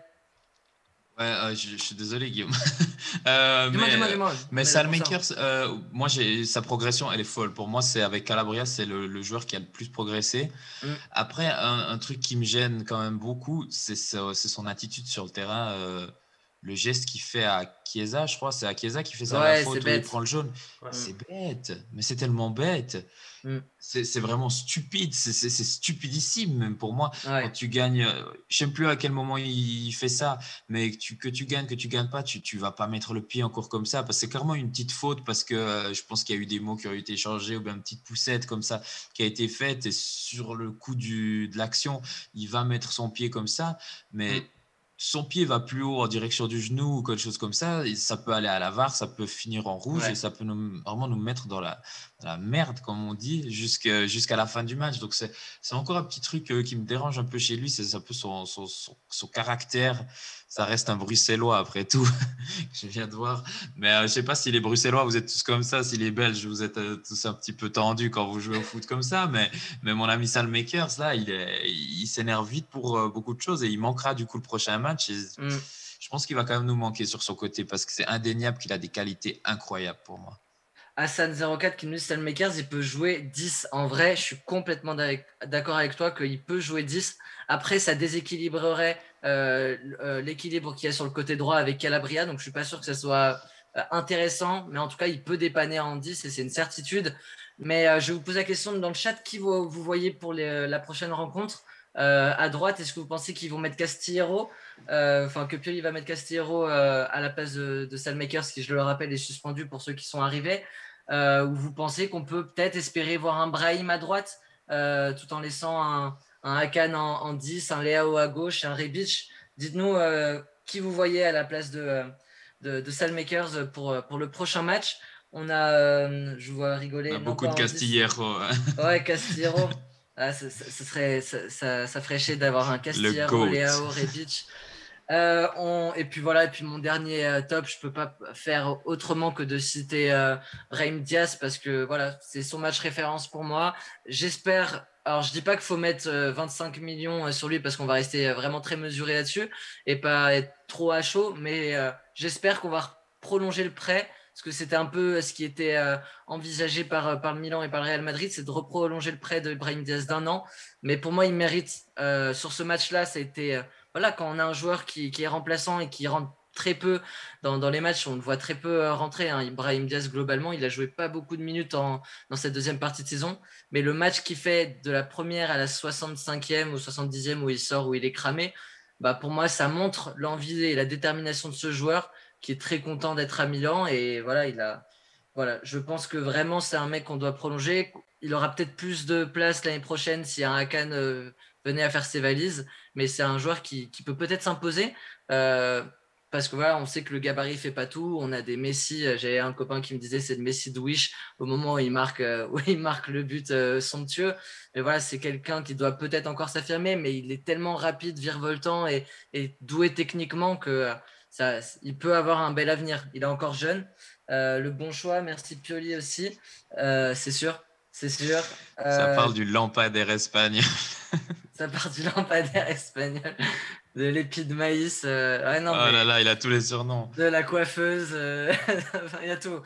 Ouais, je suis désolé, Guillaume. Dis-moi, on Mais est là pour ça. Salmakers, moi, sa progression, elle est folle. Pour moi, c'est avec Calabria, c'est le joueur qui a le plus progressé. Mm. Après, un truc qui me gêne quand même beaucoup, c'est son attitude sur le terrain. Le geste qu'il fait à Chiesa, je crois, c'est à Chiesa qui fait ça, la Ouais, c'est faute où il bête. prend le jaune. Ouais. Mm. C'est bête, mais c'est tellement bête. Mm. C'est vraiment stupide, c'est stupidissime même pour moi. Quand Ouais. tu gagnes, je sais plus à quel moment il fait ça, mais que tu gagnes pas, tu vas pas mettre le pied encore comme ça, parce que c'est clairement une petite faute, parce que je pense qu'il y a eu des mots qui ont été échangés, ou bien une petite poussette comme ça qui a été faite, et sur le coup de l'action, il va mettre son pied comme ça, mais Mm. son pied va plus haut en direction du genou ou quelque chose comme ça, et ça peut aller à la VAR, ça peut finir en rouge, et Ouais. ça peut vraiment nous mettre dans la merde, comme on dit, jusqu'à la fin du match. Donc, c'est encore un petit truc qui me dérange un peu chez lui, c'est un peu son caractère. Ça reste un Bruxellois, après tout, je viens de voir. Mais je ne sais pas si les Bruxellois, vous êtes tous comme ça, si les Belges, vous êtes tous un petit peu tendus quand vous jouez au foot comme ça. Mais mon ami Salmakers, là, il s'énerve vite pour beaucoup de choses, et il manquera du coup le prochain match. Et Mm. je pense qu'il va quand même nous manquer sur son côté, parce que c'est indéniable qu'il a des qualités incroyables pour moi. Hassan04 qui nous dit Stanmakers, il peut jouer 10. En vrai, je suis complètement d'accord avec toi qu'il peut jouer 10. Après, ça déséquilibrerait l'équilibre qu'il y a sur le côté droit avec Calabria. Donc, je suis pas sûr que ça soit intéressant. Mais en tout cas, il peut dépanner en 10 et c'est une certitude. Mais je vais vous poser la question dans le chat. Qui vous voyez pour la prochaine rencontre à droite, est-ce que vous pensez qu'ils vont mettre Castillero que Pioli va mettre Castillero à la place de Salmakers, qui, je le rappelle, est suspendu pour ceux qui sont arrivés ou vous pensez qu'on peut peut-être espérer voir un Brahim à droite tout en laissant un Hakan en 10, un Leao à gauche, un Rebic. Dites-nous qui vous voyez à la place de Salmakers pour le prochain match. On a, je vous vois On rigoler, a non beaucoup pas de en 10. Castillero, Ouais, Castillero. Ah, ça ferait chier d'avoir un le Castillero, GOAT. Leao, Rebic. Et puis voilà, et puis mon dernier top, je peux pas faire autrement que de citer Brahim Diaz parce que voilà, c'est son match référence pour moi. J'espère. Alors, je dis pas qu'il faut mettre 25 millions sur lui parce qu'on va rester vraiment très mesuré là-dessus et pas être trop à chaud, mais j'espère qu'on va prolonger le prêt parce que c'était un peu ce qui était envisagé par le Milan et par le Real Madrid, c'est de reprolonger le prêt de Brahim Diaz d'un an. Mais pour moi, il mérite. Sur ce match-là, ça a été voilà, quand on a un joueur qui est remplaçant et qui rentre très peu dans les matchs, on le voit très peu rentrer. Hein. Brahim Diaz, globalement, il a joué pas beaucoup de minutes dans cette deuxième partie de saison. Mais le match qu'il fait de la première à la 65e ou 70e où il sort, où il est cramé, bah pour moi, ça montre l'envie et la détermination de ce joueur qui est très content d'être à Milan. Et voilà, voilà, je pense que vraiment, c'est un mec qu'on doit prolonger. Il aura peut-être plus de place l'année prochaine si un Hakan venait à faire ses valises, mais c'est un joueur qui peut peut-être s'imposer. Parce que voilà, on sait que le gabarit fait pas tout. On a des Messi. J'avais un copain qui me disait c'est le Messi de Wish au moment où il marque le but somptueux. Mais voilà, c'est quelqu'un qui doit peut-être encore s'affirmer, mais il est tellement rapide, virevoltant et doué techniquement que il peut avoir un bel avenir. Il est encore jeune. Le bon choix, merci Pioli aussi. C'est sûr, c'est sûr. Ça Euh, parle du lampadaire espagnol. Ça part du lampadaire espagnol, de l'épi de maïs. Ouais, non, Oh mais là là, il a tous les surnoms. de la coiffeuse, enfin, il y a tout.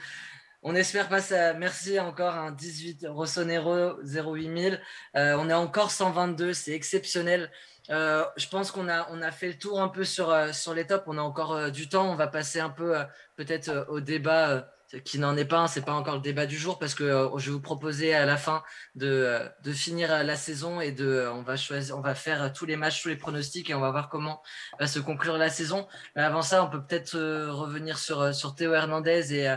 On espère pas ça. Merci encore un 18 Rossonero 08000. On est encore 122, c'est exceptionnel. Je pense qu'on a fait le tour un peu sur les tops. On a encore du temps. On va passer un peu peut-être au débat qui n'en est pas un. C'est pas encore le débat du jour parce que je vais vous proposer à la fin de finir la saison et on va faire tous les matchs, tous les pronostics et on va voir comment va se conclure la saison. Mais avant ça, on peut peut-être revenir sur Théo Hernandez et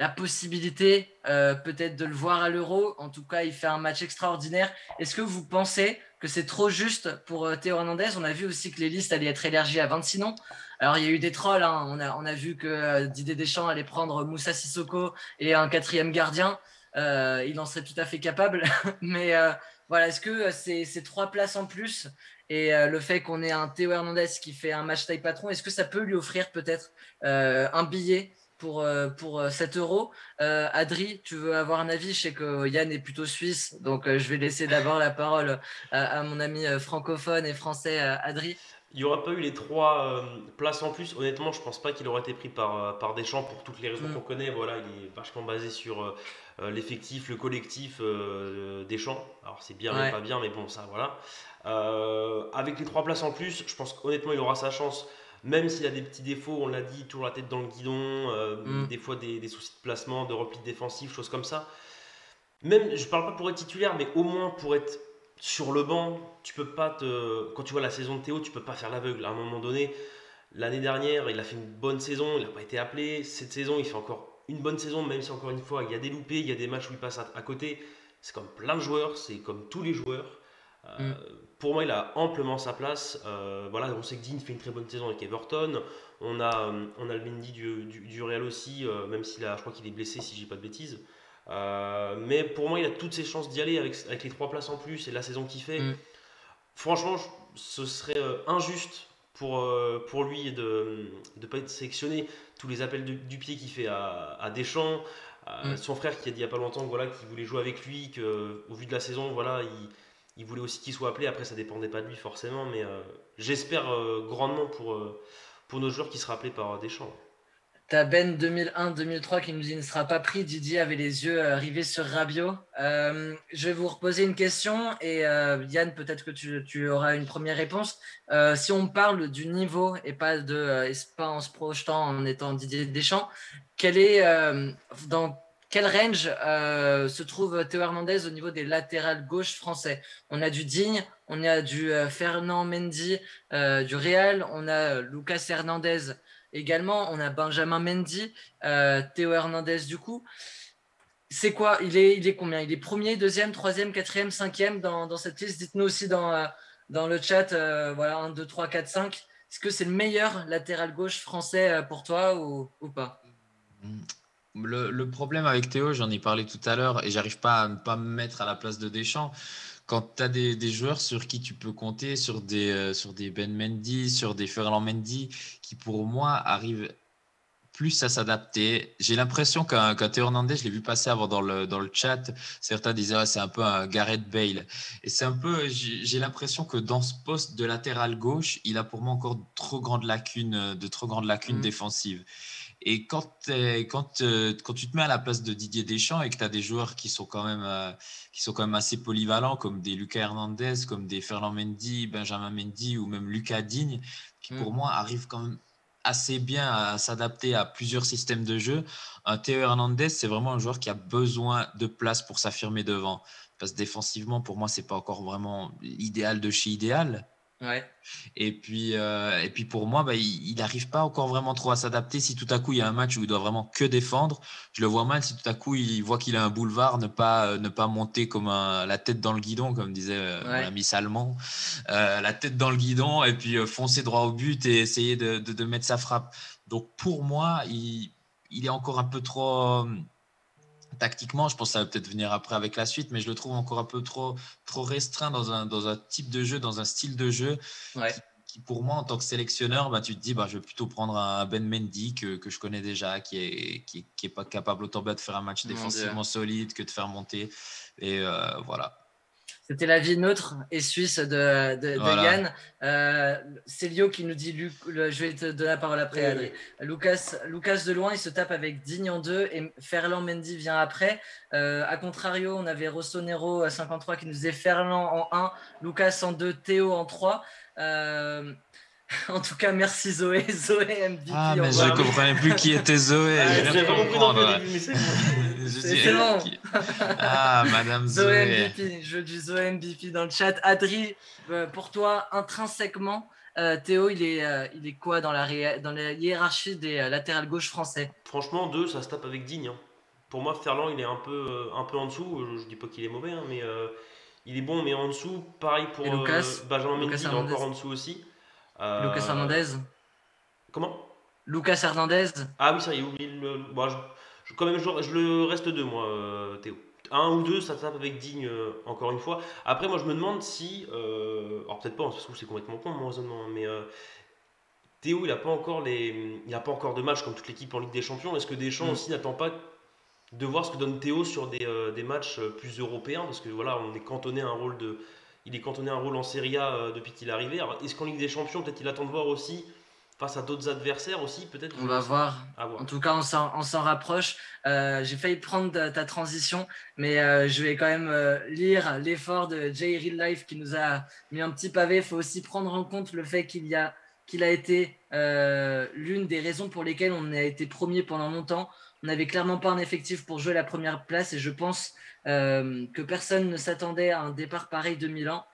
la possibilité peut-être de le voir à l'Euro. En tout cas, il fait un match extraordinaire. Est-ce que vous pensez que c'est trop juste pour Théo Hernandez? On a vu aussi que les listes allaient être élargies à 26 noms. Alors, il y a eu des trolls. Hein. On a vu que Didier Deschamps allait prendre Moussa Sissoko et un quatrième gardien. Il en serait tout à fait capable. Mais voilà, est-ce que c'est 3 places en plus et le fait qu'on ait un Théo Hernandez qui fait un match taille patron, est-ce que ça peut lui offrir peut-être un billet pour 7 euros. Adri, tu veux avoir un avis? Je sais que Yann est plutôt suisse, donc je vais laisser d'abord la parole à mon ami francophone et français, Adri. Il n'y aurait pas eu les 3 places en plus. Honnêtement, je pense pas qu'il aurait été pris par Deschamps pour toutes les raisons qu'on Mm. connaît. Voilà, il est vachement basé sur l'effectif, le collectif Deschamps. Alors c'est bien mais Ouais. pas bien, mais bon, ça voilà. Avec les 3 places en plus, je pense qu'honnêtement, il aura sa chance. Même s'il a des petits défauts, on l'a dit, toujours la tête dans le guidon, Mm. des fois des soucis de placement, de repli défensif, choses comme ça. Même, je parle pas pour être titulaire, mais au moins pour être sur le banc, tu peux pas te. Quand tu vois la saison de Théo, tu peux pas faire l'aveugle. À un moment donné, l'année dernière, il a fait une bonne saison, il n'a pas été appelé. Cette saison, il fait encore une bonne saison, même si encore une fois, il y a des loupés, il y a des matchs où il passe à côté. C'est comme plein de joueurs, c'est comme tous les joueurs. Mm. Pour moi, il a amplement sa place. Voilà, on sait que Dean fait une très bonne saison avec Everton. On a le Mendy du Real aussi, même s'il a, je crois qu'il est blessé, si j'ai pas de bêtises. Mais pour moi, il a toutes ses chances d'y aller avec les 3 places en plus et la saison qu'il fait. Mm. Franchement, ce serait injuste pour lui de ne pas être sélectionné. Tous les appels du pied qu'il fait à Deschamps, Mm. son frère qui a dit il n'y a pas longtemps voilà, qu'il voulait jouer avec lui, qu'au vu de la saison, voilà, il voulait aussi qu'il soit appelé. Après, ça dépendait pas de lui forcément, mais j'espère grandement pour nos joueurs qui sera appelé par Deschamps. T'as Ben 2001-2003 qui nous dit qu'il ne sera pas pris. Didier avait les yeux rivés sur Rabiot. Je vais vous reposer une question et Yann, peut-être que tu auras une première réponse. Si on parle du niveau et pas en se projetant en étant Didier Deschamps, dans quel range se trouve Théo Hernandez au niveau des latérales gauche français? On a du Digne, on a du Fernand Mendy du Real, on a Lucas Hernandez. Également, on a Benjamin Mendy, Théo Hernandez du coup. C'est quoi? Il est combien? Il est premier, deuxième, troisième, quatrième, cinquième dans cette liste? Dites-nous aussi dans le chat, voilà, 1, 2, 3, 4, 5. Est-ce que c'est le meilleur latéral gauche français pour toi ou pas? Le problème avec Théo, j'en ai parlé tout à l'heure et j'arrive pas à ne pas me mettre à la place de Deschamps. quand tu as des joueurs sur qui tu peux compter, sur des Ben Mendy, sur des Ferland Mendy, qui pour moi arrivent plus à s'adapter. J'ai l'impression qu'un Théo Hernandez, je l'ai vu passer avant dans le chat, certains disaient c'est un peu un Gareth Bale. Et c'est un peu, j'ai l'impression que dans ce poste de latéral gauche, il a pour moi encore de trop grandes lacunes défensives. Et quand tu te mets à la place de Didier Deschamps et que tu as des joueurs qui sont quand même assez polyvalents, comme des Lucas Hernandez, comme des Ferland Mendy, Benjamin Mendy ou même Lucas Digne, qui pour moi arrivent quand même assez bien à s'adapter à plusieurs systèmes de jeu. Un Théo Hernandez, c'est vraiment un joueur qui a besoin de place pour s'affirmer devant. Parce que défensivement, pour moi, c'est pas encore vraiment l'idéal de chez idéal. Ouais. Et puis pour moi, il n'arrive pas encore vraiment trop à s'adapter. Si tout à coup il y a un match où il doit vraiment que défendre, je le vois mal. Si tout à coup il voit qu'il a un boulevard, ne pas monter comme la tête dans le guidon, comme disait mon ami Salmon, la tête dans le guidon et puis foncer droit au but et essayer de mettre sa frappe. Donc pour moi, il est encore un peu trop. Tactiquement, je pense que ça va peut-être venir après avec la suite, mais je le trouve encore un peu trop restreint dans un type de jeu, dans un style de jeu qui pour moi, en tant que sélectionneur, tu te dis, je vais plutôt prendre un Ben Mendy que je connais déjà, qui est pas capable autant bien de faire un match défensivement solide que de faire monter. Et voilà. C'était l'avis neutre et suisse de Yann. C'est Lio qui nous dit, je vais te donner la parole après, Adrien. Lucas de loin, il se tape avec Digne en 2 et Ferland Mendy vient après. A contrario, on avait Rossonero 53 qui nous disait Ferland en 1, Lucas en 2, Théo en 3. En tout cas, merci Zoé MVP. Ah, mais je ne comprenais plus qui était Zoé. Je n'ai pas compris non plus au début, mais c'est bon. Ah, Madame Zoé. MVP, je dis Zoé MVP dans le chat. Adri, pour toi, intrinsèquement, Théo, il est quoi dans la hiérarchie des latérales gauche français? Franchement, 2, ça se tape avec Digne. Hein. Pour moi, Ferland, il est un peu en dessous. Je dis pas qu'il est mauvais, hein, mais il est bon, mais en dessous. Pareil pour Benjamin Mendy, il est encore en dessous aussi. Lucas Hernandez. Comment? Lucas Hernandez. Ah oui, ça y est, oublie quand même, je le reste 2, moi, Théo. 1 ou 2, ça tape avec Digne, encore une fois. Après, moi, je me demande si. Alors, peut-être pas, parce que c'est complètement con, mon raisonnement, mais. Théo, il n'a pas encore de match comme toute l'équipe en Ligue des Champions. Est-ce que Deschamps aussi n'attend pas de voir ce que donne Théo sur des matchs plus européens? Parce que voilà, il est cantonné à un rôle en Serie A depuis qu'il est arrivé. Alors, est-ce qu'en Ligue des Champions, peut-être il attend de voir aussi face à d'autres adversaires aussi, peut-être? On va voir. En tout cas, on s'en rapproche. J'ai failli prendre ta transition, mais je vais quand même lire l'effort de Jay Real Life qui nous a mis un petit pavé. Il faut aussi prendre en compte le fait qu'il a été l'une des raisons pour lesquelles on a été premier pendant longtemps. On n'avait clairement pas un effectif pour jouer la première place et je pense que personne ne s'attendait à un départ pareil de Milan.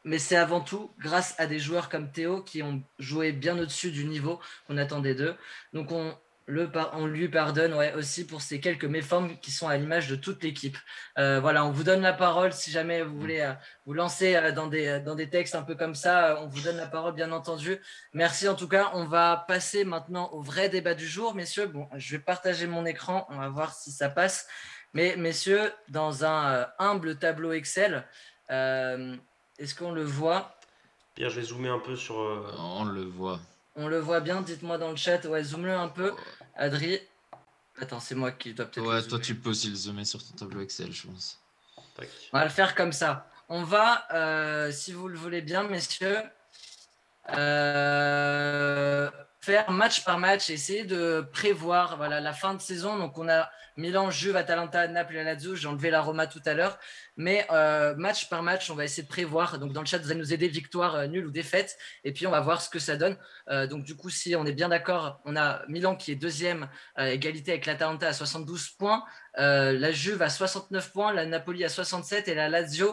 Mais c'est avant tout grâce à des joueurs comme Théo qui ont joué bien au-dessus du niveau qu'on attendait d'eux. Donc on lui pardonne aussi pour ces quelques méformes qui sont à l'image de toute l'équipe. Voilà, on vous donne la parole si jamais vous voulez vous lancer dans des textes un peu comme ça. On vous donne la parole, bien entendu. Merci en tout cas. On va passer maintenant au vrai débat du jour, messieurs. Bon, je vais partager mon écran. On va voir si ça passe. Mais messieurs, dans un humble tableau Excel, est-ce qu'on le voit? Pierre, je vais zoomer un peu sur. On le voit. On le voit bien, dites-moi dans le chat. Ouais, zoome-le un peu. Adri. Attends, c'est moi qui dois peut-être. Ouais, toi tu peux aussi le zoomer sur ton tableau Excel, je pense. Tac. On va le faire comme ça. On va, si vous le voulez bien, messieurs, faire match par match, essayer de prévoir la fin de saison. Donc on a Milan, Juve, Atalanta, Naples et Lazio. J'ai enlevé la Roma tout à l'heure. Mais match par match, on va essayer de prévoir. Donc dans le chat, vous allez nous aider, victoire, nulle ou défaite. Et puis on va voir ce que ça donne. Donc du coup, si on est bien d'accord, on a Milan qui est deuxième, égalité avec l'Atalanta à 72 points. La Juve à 69 points, la Napoli à 67 et la Lazio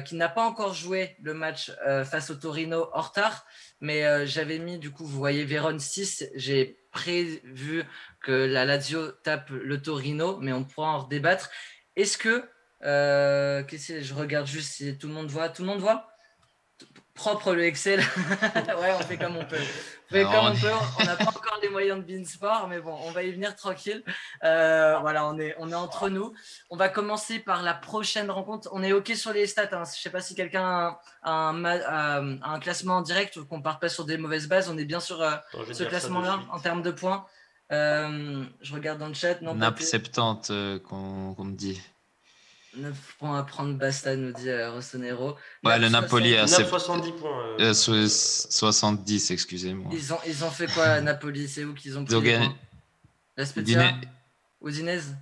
qui n'a pas encore joué le match face au Torino en retard. Mais j'avais mis, du coup, vous voyez Vérone 6. J'ai prévu que la Lazio tape le Torino, mais on pourra en redébattre. Est-ce que je regarde juste si tout le monde voit. Tout le monde voit? Propre le Excel. Ouais, on fait comme on peut. On n'a pas encore les moyens de Beansport, mais bon, on va y venir tranquille. Voilà, on est entre nous. On va commencer par la prochaine rencontre. On est OK sur les stats. Je ne sais pas si quelqu'un a un classement en direct ou qu'on ne part pas sur des mauvaises bases. On est bien sur ce classement-là en termes de points. Je regarde dans le chat. Naples 70 qu'on me dit. 9 points à prendre, Basta, nous dit Rossonero. Ouais, le Napoli a 70 points. 70, excusez-moi. Ils ont fait quoi, Napoli? C'est où qu'ils ont pris les points? La Spezia? Udinese?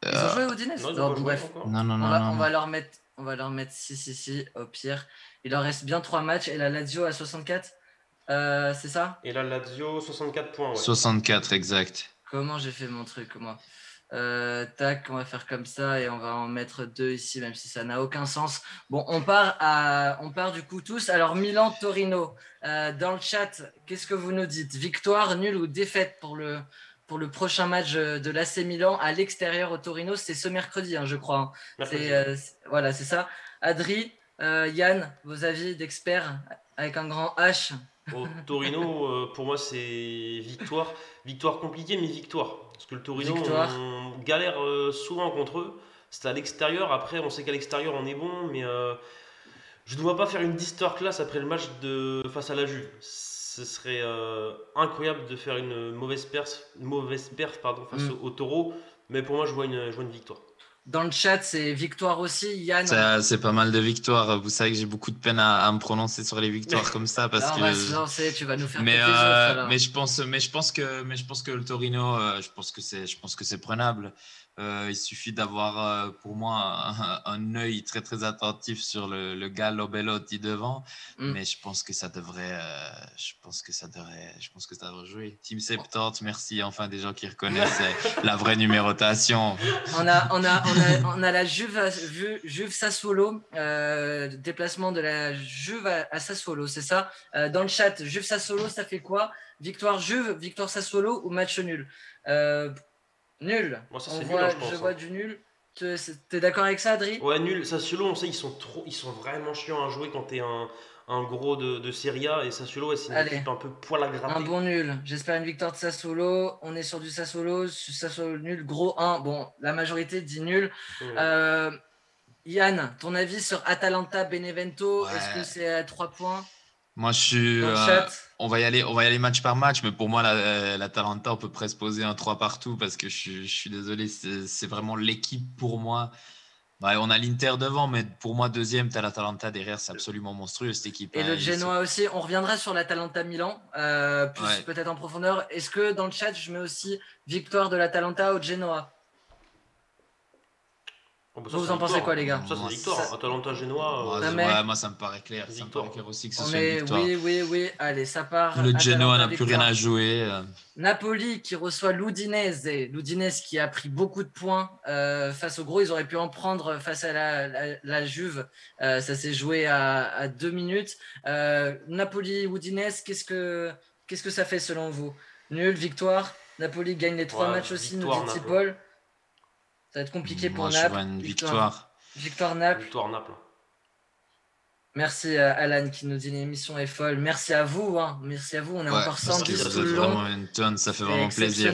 Ils ont joué à Udinese? Non, bref. Non. On va leur mettre si, au pire. Il leur reste bien 3 matchs et la Lazio à 64. C'est ça? Et la Lazio, 64 points. Ouais. 64, exact. Comment j'ai fait mon truc, moi? Tac, on va faire comme ça et on va en mettre 2 ici, même si ça n'a aucun sens. Bon, on part du coup tous. Alors, Milan-Torino, dans le chat, qu'est-ce que vous nous dites? Victoire, nul ou défaite pour le prochain match de l'AC Milan à l'extérieur au Torino? C'est ce mercredi, je crois. Voilà, c'est ça. Adri, Yann, vos avis d'experts avec un grand H? Au Torino, pour moi, c'est victoire. Victoire compliquée, mais victoire. Parce que le Torino, on galère souvent contre eux. C'est à l'extérieur. Après, on sait qu'à l'extérieur, on est bon. Mais je ne vois pas faire une masterclass après le match face à la Juve. Ce serait incroyable de faire une mauvaise perf face au Taureau. Mais pour moi, je vois une victoire. Dans le chat, c'est victoire aussi, Yann. C'est pas mal de victoires. Vous savez que j'ai beaucoup de peine à me prononcer sur les victoires comme ça parce on que. va se lancer, tu vas nous faire les autres. Mais je pense que le Torino, je pense que c'est prenable. Il suffit d'avoir pour moi un œil très très attentif sur le Gallo Belotti devant, mais je pense que ça devrait jouer. Team 70, merci enfin des gens qui reconnaissent la vraie numérotation. On a la Juve Sassuolo, déplacement de la Juve à Sassuolo, c'est ça? Dans le chat, Juve Sassuolo, ça fait quoi? Victoire Juve, victoire Sassuolo ou match nul? Nul. Moi, ça, nul, je pense. Je vois du nul. T'es d'accord avec ça, Adri? Ouais, nul. Sassuolo, on sait, ils sont vraiment chiants à jouer quand t'es un gros de Serie A. Et Sassuolo, c'est une équipe un peu poil à gratter. Un bon nul. J'espère une victoire de Sassuolo. On est sur du Sassuolo nul. Gros 1. Bon, la majorité dit nul. Yann, ton avis sur Atalanta-Benevento? Est-ce que c'est à 3 points? Moi, on va y aller match par match, mais pour moi, l'Atalanta, on peut presque poser un 3 partout parce que je suis désolé, c'est vraiment l'équipe pour moi. Ouais, on a l'Inter devant, mais pour moi, deuxième, tu as l'Atalanta derrière, c'est absolument monstrueux cette équipe. Et le Genoa aussi, on reviendra sur l'Atalanta Milan, peut-être en profondeur. Est-ce que dans le chat, je mets aussi victoire de l'Atalanta au Genoa? Vous en pensez quoi, les gars? Ça, c'est victoire. Atalanta-Genoa. Moi, ça me paraît clair. Ça me paraît clair aussi que ce soit une victoire. Oui. Allez, ça part. Le Genoa n'a plus rien à jouer. Napoli qui reçoit l'Udinese. L'Udinese qui a pris beaucoup de points face au gros. Ils auraient pu en prendre face à la Juve. Ça s'est joué à 2 minutes. Napoli-Udinese, qu'est-ce que ça fait selon vous? Nul, victoire. Napoli gagne les 3 matchs aussi, nous dit Paul. Ça va être compliqué pour Naples. Je vois une victoire. Victoire Naples. Victoire Naples. Merci Alan qui nous dit l'émission est folle. Merci à vous. Merci à vous. On est encore 110 tout le long. Vraiment une tonne, ça fait vraiment plaisir.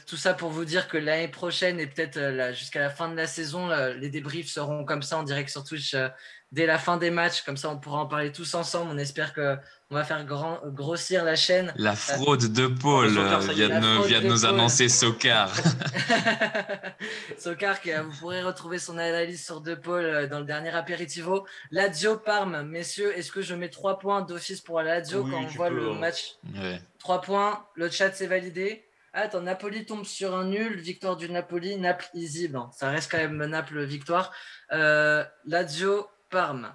Tout ça pour vous dire que l'année prochaine et peut-être jusqu'à la fin de la saison, les débriefs seront comme ça en direct sur Twitch dès la fin des matchs. Comme ça, on pourra en parler tous ensemble. On espère qu'on va faire grossir la chaîne. La fraude de Paul vient de nous annoncer Sokar. Sokar, vous pourrez retrouver son analyse sur De Paul dans le dernier apéritivo. Lazio Parme, messieurs, est-ce que je mets 3 points d'office pour la Lazio quand on voit le match? 3 points, le chat c'est validé. Attends, Napoli tombe sur un nul, victoire du Napoli, Naples easy, bon, ça reste quand même Naples victoire. Lazio, Parme,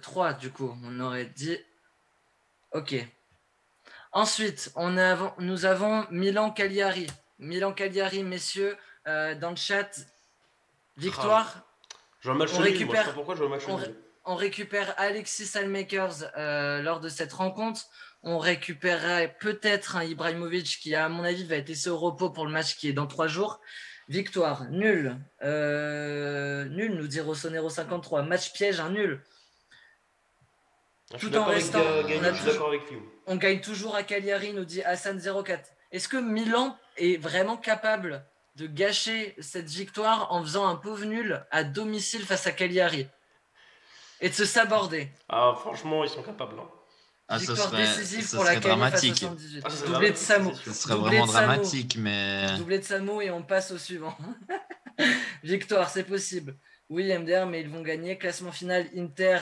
3 du coup, on aurait dit. Ok. Ensuite, nous avons Milan-Cagliari. Milan-Cagliari, messieurs, dans le chat, victoire. Je vois un match nul, moi, je sais pas pourquoi je vois un match nul. On récupère Alexis Salmakers lors de cette rencontre. On récupérerait peut-être un Ibrahimovic qui, à mon avis, va être laissé au repos pour le match qui est dans 3 jours. Victoire, nul. Nul, nous dit Rossonero 53. Match piège, un nul. Je suis tout en d'accord avec restant. Gagné, je suis d'accord avec lui. On gagne toujours à Cagliari, nous dit Hassan04. Est-ce que Milan est vraiment capable de gâcher cette victoire en faisant un pauvre nul à domicile face à Cagliari et de se saborder? Ah, franchement, ils sont capables. Hein. Ah, Victoire décisive ce pour la serait qualif à dramatique. 78. Ah, ça serait Doublé de dramatique, ça, Samo. c'est Ce sûr. serait Doublé vraiment de Samo. dramatique, mais Doublé de Samo et on passe au suivant. Victoire, c'est possible. Oui, MDR, mais ils vont gagner. Classement final, Inter,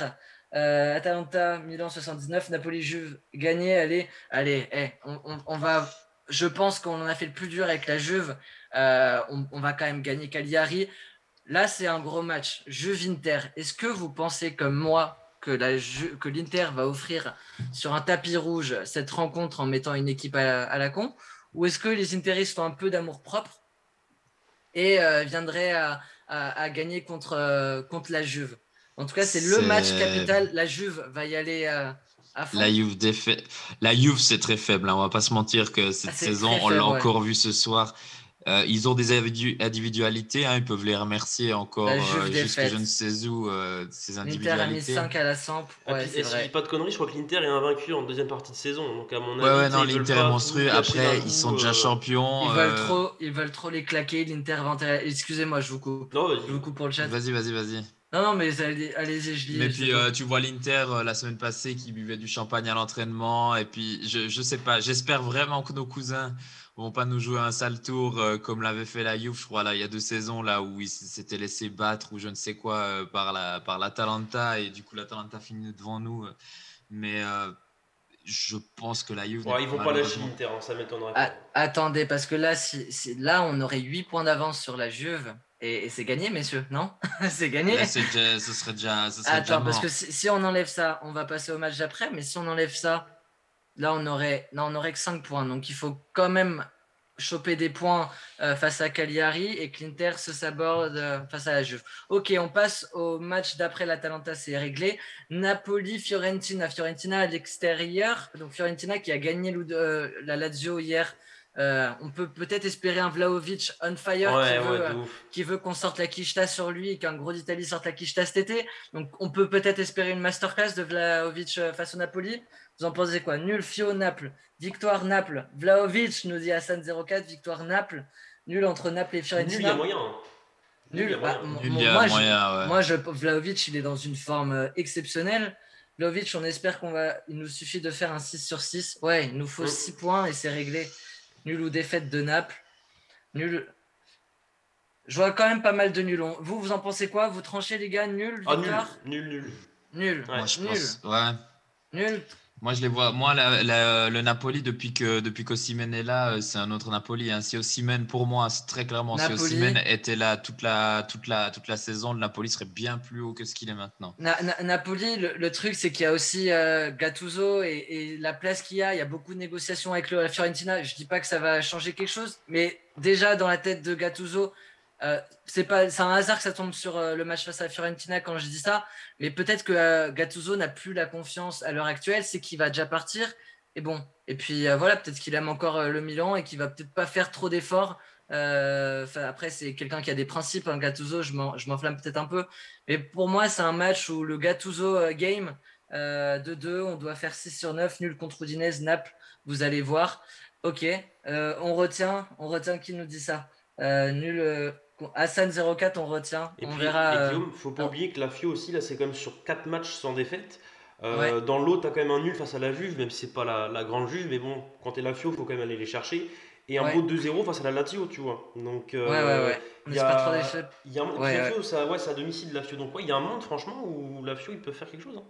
Atalanta, Milan 79, Napoli, Juve, gagné. Allez, on va. Je pense qu'on en a fait le plus dur avec la Juve. On va quand même gagner Cagliari. Là, c'est un gros match. Juve-Inter. Est-ce que vous pensez comme moi que l'Inter va offrir sur un tapis rouge cette rencontre en mettant une équipe à la con? Ou est-ce que les Interistes ont un peu d'amour-propre et viendraient à gagner contre la Juve? En tout cas, c'est le match capital. La Juve va y aller à fond. La Juve, c'est très faible. Hein. On va pas se mentir que cette saison, on l'a encore vu ce soir. Ils ont des individualités, hein, ils peuvent les remercier encore jusque je ne sais où, ces individualités. L'Inter a mis 5 à la Samp. Ouais, puis, si je dis pas de conneries, je crois que l'Inter est invaincu en deuxième partie de saison. Donc à mon avis, non, l'Inter est monstrueux. Après, ils sont déjà champions. Ils veulent trop les claquer. L'Inter va. Excusez-moi, je vous coupe. Non, je vous coupe pour le chat. Vas-y. Non, mais allez-y, je lis. Mais puis tu vois l'Inter la semaine passée qui buvait du champagne à l'entraînement. Et puis je sais pas, j'espère vraiment que nos cousins vont pas nous jouer un sale tour comme l'avait fait la Juve, je crois, là, il y a 2 saisons, là où ils s'étaient laissés battre ou je ne sais quoi par l'Atalanta. Et du coup, l'Atalanta finit devant nous. Mais je pense que la Juve. Ouais, ils vont pas lâcher l'Inter, hein, ça m'étonnerait pas. Attendez, parce que là, là, on aurait 8 points d'avance sur la Juve. Et c'est gagné, messieurs, non? C'est gagné. Là, ce serait déjà. Attends, parce que si on enlève ça, on va passer au match d'après. Mais si on enlève ça, là, on aurait que 5 points. Donc, il faut quand même choper des points face à Cagliari et que l'Inter se saborde face à la Juve. Ok, on passe au match d'après. L'Atalanta, c'est réglé. Napoli-Fiorentina. Fiorentina à l'extérieur. Donc, Fiorentina qui a gagné la Lazio hier. On peut peut-être espérer un Vlahovic on fire qui veut qu'on sorte la quicheta sur lui et qu'un gros d'Italie sorte la quicheta cet été. Donc on peut peut-être espérer une masterclass de Vlahovic face au Napoli. Vous en pensez quoi? Nul Fio Naples, victoire Naples, Vlahovic nous dit Hassan04, victoire Naples, nul entre Naples et Fiorentina. Nul, il y a moyen. Moi, Vlahovic, il est dans une forme exceptionnelle. Vlahovic, on espère il nous suffit de faire un 6 sur 6. Ouais, il nous faut 6 points et c'est réglé. Nul ou défaite de Naples. Nul. Je vois quand même pas mal de nuls. Vous en pensez quoi? Vous tranchez, les gars? Nul, victoire? Nul. Nul. Ouais, moi, je pense. Ouais. Nul. Moi, je les vois. Moi, le Napoli, depuis qu'Osimhen est là, c'est un autre Napoli. Hein. Si Osimhen, pour moi, c'est très clairement, si Osimhen était là toute la saison, le Napoli serait bien plus haut que ce qu'il est maintenant. Napoli, le truc, c'est qu'il y a aussi Gattuso et la place qu'il y a. Il y a beaucoup de négociations avec la Fiorentina. Je dis pas que ça va changer quelque chose, mais déjà dans la tête de Gattuso, c'est un hasard que ça tombe sur le match face à la Fiorentina quand je dis ça, mais peut-être que Gattuso n'a plus la confiance à l'heure actuelle, c'est qu'il va déjà partir et puis voilà, peut-être qu'il aime encore le Milan et qu'il va peut-être pas faire trop d'efforts. Après, c'est quelqu'un qui a des principes, hein, Gattuso, je m'enflamme peut-être un peu, mais pour moi c'est un match où le Gattuso game 2-2, on doit faire 6 sur 9, nul contre Udinese, Naples, vous allez voir. Ok, on retient qui nous dit ça? Nul. Hassan04, on retient. Et on puis, verra. Guillaume, faut pas oublier que la Fio aussi, là, c'est quand même sur 4 matchs sans défaite. Dans l'autre, tu as quand même un nul face à la Juve, même si c'est pas la grande Juve, mais bon, quand tu es la Fio, il faut quand même aller les chercher. Et un beau 2-0 face à la Lazio, tu vois. Donc, ouais. Il y a pas trop d'échecs. La Fio, c'est à domicile de la Fio. Donc, il y a un monde, franchement, où la Fio, ils peuvent faire quelque chose. Hein.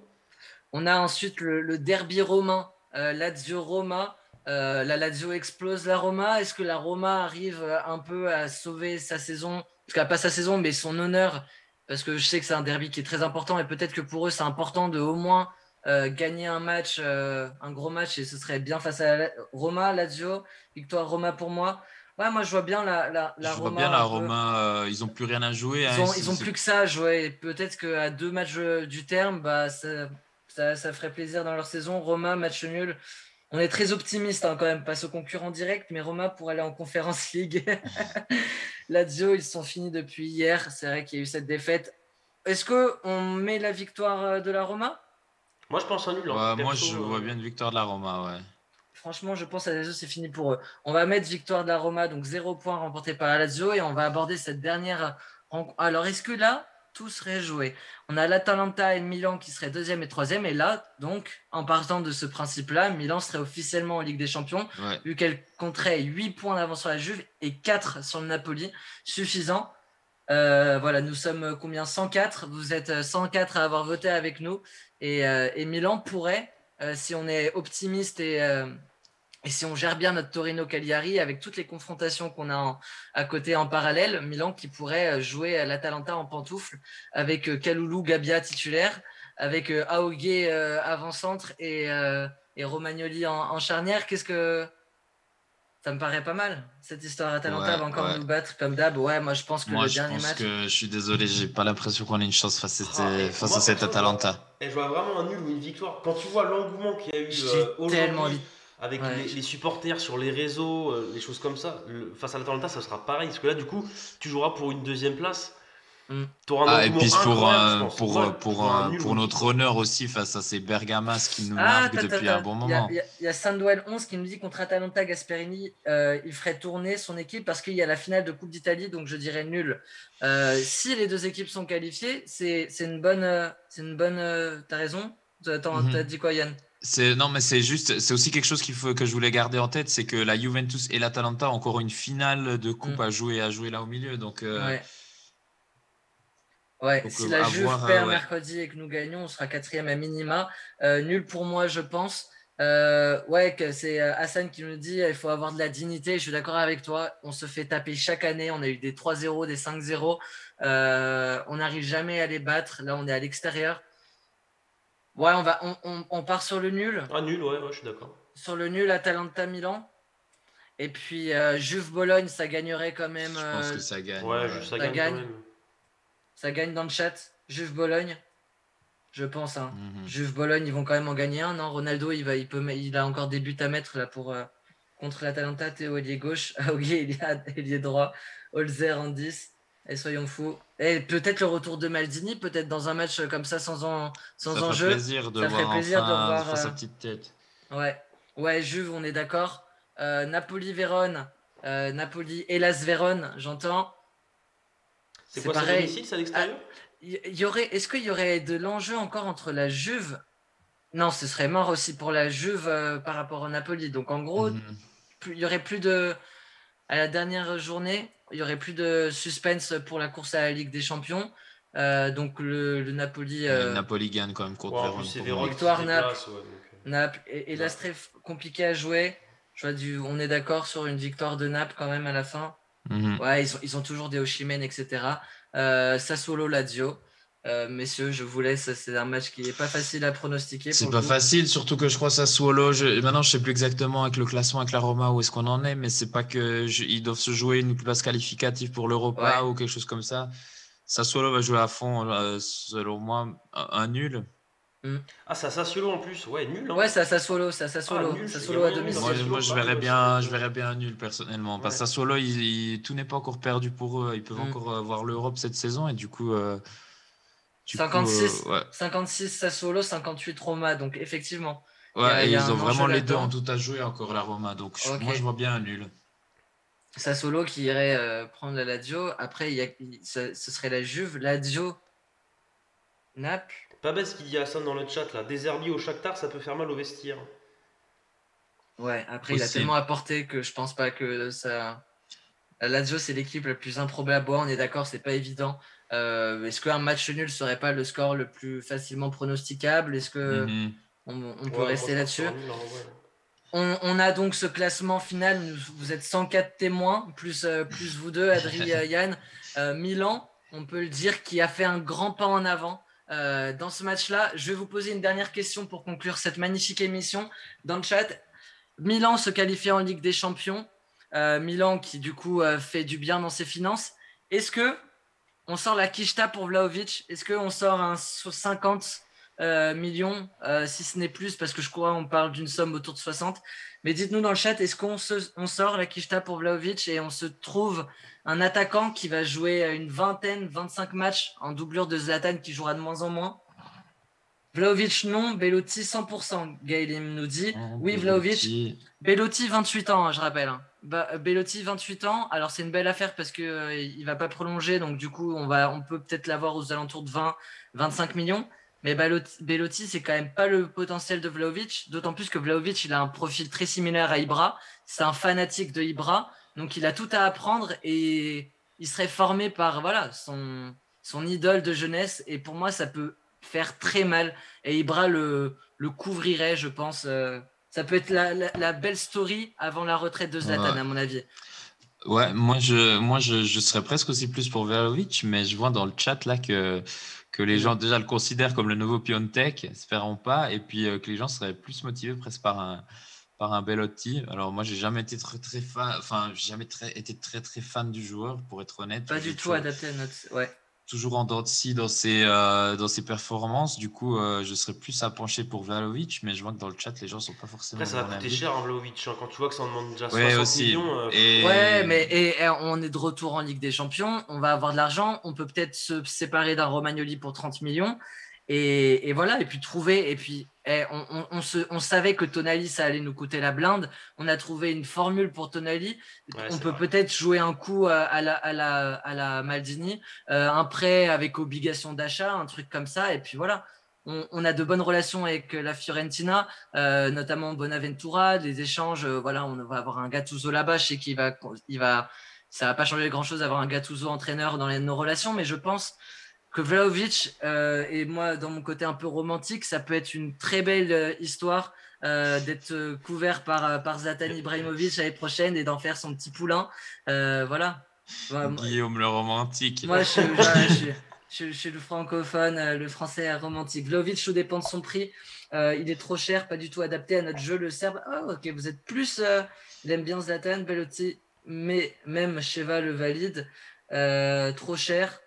On a ensuite le derby romain, Lazio-Roma. La Lazio explose la Roma. Est-ce que la Roma arrive un peu à sauver sa saison? Parce qu'elle n'a pas sa saison, mais son honneur. Parce que je sais que c'est un derby qui est très important. Et peut-être que pour eux, c'est important de au moins gagner un match, un gros match. Et ce serait bien face à Roma, Lazio. Victoire Roma pour moi. Ouais, moi, je vois bien la Roma. Je vois bien la Roma. Ils n'ont plus rien à jouer. Ils ont plus que ça à jouer. Peut-être qu'à 2 matchs du terme, ça ferait plaisir dans leur saison. Roma, match nul. On est très optimiste quand même, passe au concurrent direct, mais Roma pour aller en Conference League. Lazio, ils sont finis depuis hier. C'est vrai qu'il y a eu cette défaite. Est-ce qu'on met la victoire de la Roma? Moi, je pense à nul. Ouais, moi, Perso, je vois bien une victoire de la Roma, ouais. Franchement, je pense à la Lazio, c'est fini pour eux. On va mettre victoire de la Roma, donc 0 point remporté par la Lazio, et on va aborder cette dernière rencontre. Alors, est-ce que là, tout serait joué? On a l'Atalanta et le Milan qui seraient deuxième et troisième, et là, donc, en partant de ce principe-là, Milan serait officiellement en Ligue des Champions, Ouais. vu qu'elle compterait 8 points d'avance sur la Juve et 4 sur le Napoli, suffisant. Voilà, nous sommes combien? 104. Vous êtes 104 à avoir voté avec nous, et Milan pourrait, si on est optimiste et si on gère bien notre Torino Cagliari avec toutes les confrontations qu'on a à côté en parallèle, Milan qui pourrait jouer à l'Atalanta en pantoufle avec Kalulu Gabbia titulaire, avec Aogué avant-centre et Romagnoli en charnière. Qu'est-ce que ça me paraît pas mal? Cette histoire Atalanta Ouais, va encore ouais. nous battre comme d'hab. Ouais, moi je pense que Moi, le je dernier pense match. que je suis désolé, j'ai pas l'impression qu'on ait une chance face moi, à cette perso, Atalanta. je vois vraiment un nul ou une victoire. Quand tu vois l'engouement qu'il y a eu J'ai tellement aujourd'hui envie. avec Ouais. les supporters sur les réseaux, les choses comme ça, face à l'Atalanta, ça sera pareil. Parce que là, du coup, tu joueras pour une deuxième place. Mm. Tu auras un Ah, et engouement puis incroyable, je pense. Moi, je vois un nul ou pour une notre victoire. honneur aussi face à ces Bergamas qui nous Ah, narguent depuis un bon Il y a, moment. il y a Sandwell 11 qui nous dit contre Atalanta Gasperini, il ferait tourner son équipe parce qu'il y a la finale de Coupe d'Italie, donc je dirais nul. Si les deux équipes sont qualifiées, c'est une bonne. T'as raison. T'as Mhm. dit quoi, Yann? Non, mais c'est aussi quelque chose que je voulais garder en tête, c'est que la Juventus et l'Atalanta ont encore une finale de coupe Mm. à jouer là au milieu. Donc, Ouais. Ouais, si la à Juve voir, perd ouais. mercredi et que nous gagnons, on sera quatrième à minima. Nul pour moi, je pense. Ouais, que c'est Hassan qui nous dit il faut avoir de la dignité. Je suis d'accord avec toi. On se fait taper chaque année. On a eu des 3-0, des 5-0. On n'arrive jamais à les battre. Là, on est à l'extérieur. Ouais, on part sur le nul. Ah, nul, ouais, je suis d'accord. Sur le nul, Atalanta-Milan. Et puis, Juve-Bologne, ça gagnerait quand même. Je pense que ça gagne. Ouais, Ouais. ça Ça gagne quand gagne. même. Ça gagne dans le chat. Juve-Bologne. Je pense. Hein. Mhm. Juve-Bologne, ils vont quand même en gagner un. Non, Ronaldo, il a encore des buts à mettre là pour contre l'Atalanta. Théo, ailier gauche. Aougué, ailier droit. Holzer en 10. Et soyons fous. Et peut-être le retour de Maldini, peut-être dans un match comme ça sans Ça ferait enjeu. plaisir de Ça ferait voir plaisir de enfin, revoir. enfin sa petite tête. Ouais. Ouais, Juve, on est d'accord. Napoli-Vérone. Napoli, hélas Vérone, j'entends. C'est C'est quoi, c'est à pareil. domicile, c'est à Ah, l'extérieur? est-ce qu'il y aurait de l'enjeu encore entre la Juve. Non, ce serait mort aussi pour la Juve par rapport au Napoli. Donc en gros, Mhm. il y aurait plus de. À la dernière journée, il y aurait plus de suspense pour la course à la Ligue des Champions. Donc le Napoli, Et Napoli gagne quand même Ouais, contre en plus, Vérone c'est pour moi. Vérone qui se victoire Naples. déplace. Ouais, donc, Naples. Et là, ouais. c'est très compliqué à jouer. On est d'accord sur une victoire de Naples quand même à la fin. Mhm. Ouais, ils ont toujours des Osimhen, etc. Sassuolo Lazio. Messieurs, je vous laisse. C'est un match qui n'est pas facile à pronostiquer pour C'est le pas coup. facile, surtout que je crois Sassuolo. Maintenant, je sais plus exactement avec le classement avec la Roma où est-ce qu'on en est, mais c'est pas que ils doivent se jouer une place qualificative pour l'Europa Ouais. ou quelque chose comme ça. Sassuolo va jouer à fond, selon moi, un nul. Hmm. Ah, c'est à Sassuolo en plus. Ouais, nul, hein. Ouais, c'est à Sassuolo. Ah, nul, il y a Sassuolo à moyen de mettre Moi, domicile. Sassuolo je pareil aussi. Donc, je verrais bien un nul personnellement. Parce ouais. que Sassuolo, tout n'est pas encore perdu pour eux. Ils peuvent Hmm. encore avoir l'Europe cette saison et du coup, 56, ouais. 56 Sassuolo, 58 Roma. Donc effectivement, Ouais, il et y a ils ont un enjeu vraiment les deux en là-dedans. tout à jouer encore la Roma. Donc Ok. moi, je vois bien un nul. Sassuolo qui irait prendre la Lazio. Après, ce serait la Juve, Lazio, Naples. Pas bête ce qu'il dit Hassan dans le chat là. Des Zerbi au Shakhtar, ça peut faire mal au vestiaire. Ouais, après, il a tellement Possible. apporté que je pense pas que ça. La Lazio, c'est l'équipe la plus improbable. On est d'accord, c'est pas évident. Est-ce qu'un match nul serait pas le score le plus facilement pronosticable? Est-ce que Mhm. on peut Ouais, moi rester je pars sur là-dessus? un nul en vrai. On a donc ce classement final. Vous êtes 104 témoins, plus vous deux, Adri, Yann. Milan, on peut le dire, qui a fait un grand pas en avant dans ce match-là. Je vais vous poser une dernière question pour conclure cette magnifique émission. Dans le chat, Milan se qualifie en Ligue des Champions. Milan qui, du coup, fait du bien dans ses finances. Est-ce que on sort la quicheta pour Vlahovic? Est-ce qu'on sort un 50 millions, si ce n'est plus, parce que je crois qu'on parle d'une somme autour de 60. Mais dites-nous dans le chat, est-ce on sort la quicheta pour Vlahovic et on se trouve un attaquant qui va jouer une vingtaine, 25 matchs en doublure de Zlatan qui jouera de moins en moins? Vlahovic, non. Bellotti, 100%. Gaëlim nous dit. Oh, Oui, Vlahovic. Bellotti, 28 ans, je rappelle. Bellotti, 28 ans. Alors, c'est une belle affaire parce qu'il ne va pas prolonger. Donc, du coup, on peut peut-être l'avoir aux alentours de 20-25 millions. Mais Bellotti, c'est quand même pas le potentiel de Vlahovic. D'autant plus que Vlahovic, il a un profil très similaire à Ibra. C'est un fanatique de Ibra. Donc, il a tout à apprendre et il serait formé par son idole de jeunesse. Et pour moi, ça peut faire très mal. Et Ibra le couvrirait, je pense. Ça peut être la belle story avant la retraite de Zlatan, à mon avis. Ouais, moi je serais presque aussi plus pour Vlahovic, mais je vois dans le chat là que les gens déjà le considèrent comme le nouveau Piontek, espérons pas, et puis que les gens seraient plus motivés presque par un Bellotti. Alors moi j'ai jamais été très fan, enfin j'ai jamais été très fan du joueur, pour être honnête. Pas du tout adapté à notre. Ouais. Toujours en dents de scie dans ses performances. Du coup, je serais plus à pencher pour Vlahovic, mais je vois que dans le chat, les gens sont pas forcément. Après, ça va coûter cher, Vlahovic. Quand tu vois que ça en demande déjà 60 aussi. millions. Ouais, mais on est de retour en Ligue des Champions. On va avoir de l'argent. On peut peut-être se séparer d'un Romagnoli pour 30 millions. Et voilà, et puis trouver. Et puis, on savait que Tonali, ça allait nous coûter la blinde. On a trouvé une formule pour Tonali. On peut peut-être jouer un coup à la Maldini, un prêt avec obligation d'achat, un truc comme ça. Et puis voilà. On a de bonnes relations avec la Fiorentina, notamment Bonaventura, des échanges. Voilà, on va avoir un Gattuso là-bas. Je sais ça va pas changer grand-chose d'avoir un Gattuso entraîneur dans nos relations, mais je pense que Vlahovic, et moi, dans mon côté un peu romantique, ça peut être une très belle histoire d'être couvert par Zlatan Ibrahimovic l'année prochaine et d'en faire son petit poulain. Voilà. Guillaume le romantique. Moi, je suis le francophone, le français romantique. Vlahovic, tout dépend de son prix. Il est trop cher, pas du tout adapté à notre jeu, le Serbe. Oh, ok, vous êtes plus. Il aime bien Zlatan, Bellotti, mais même Sheva le valide. Trop cher.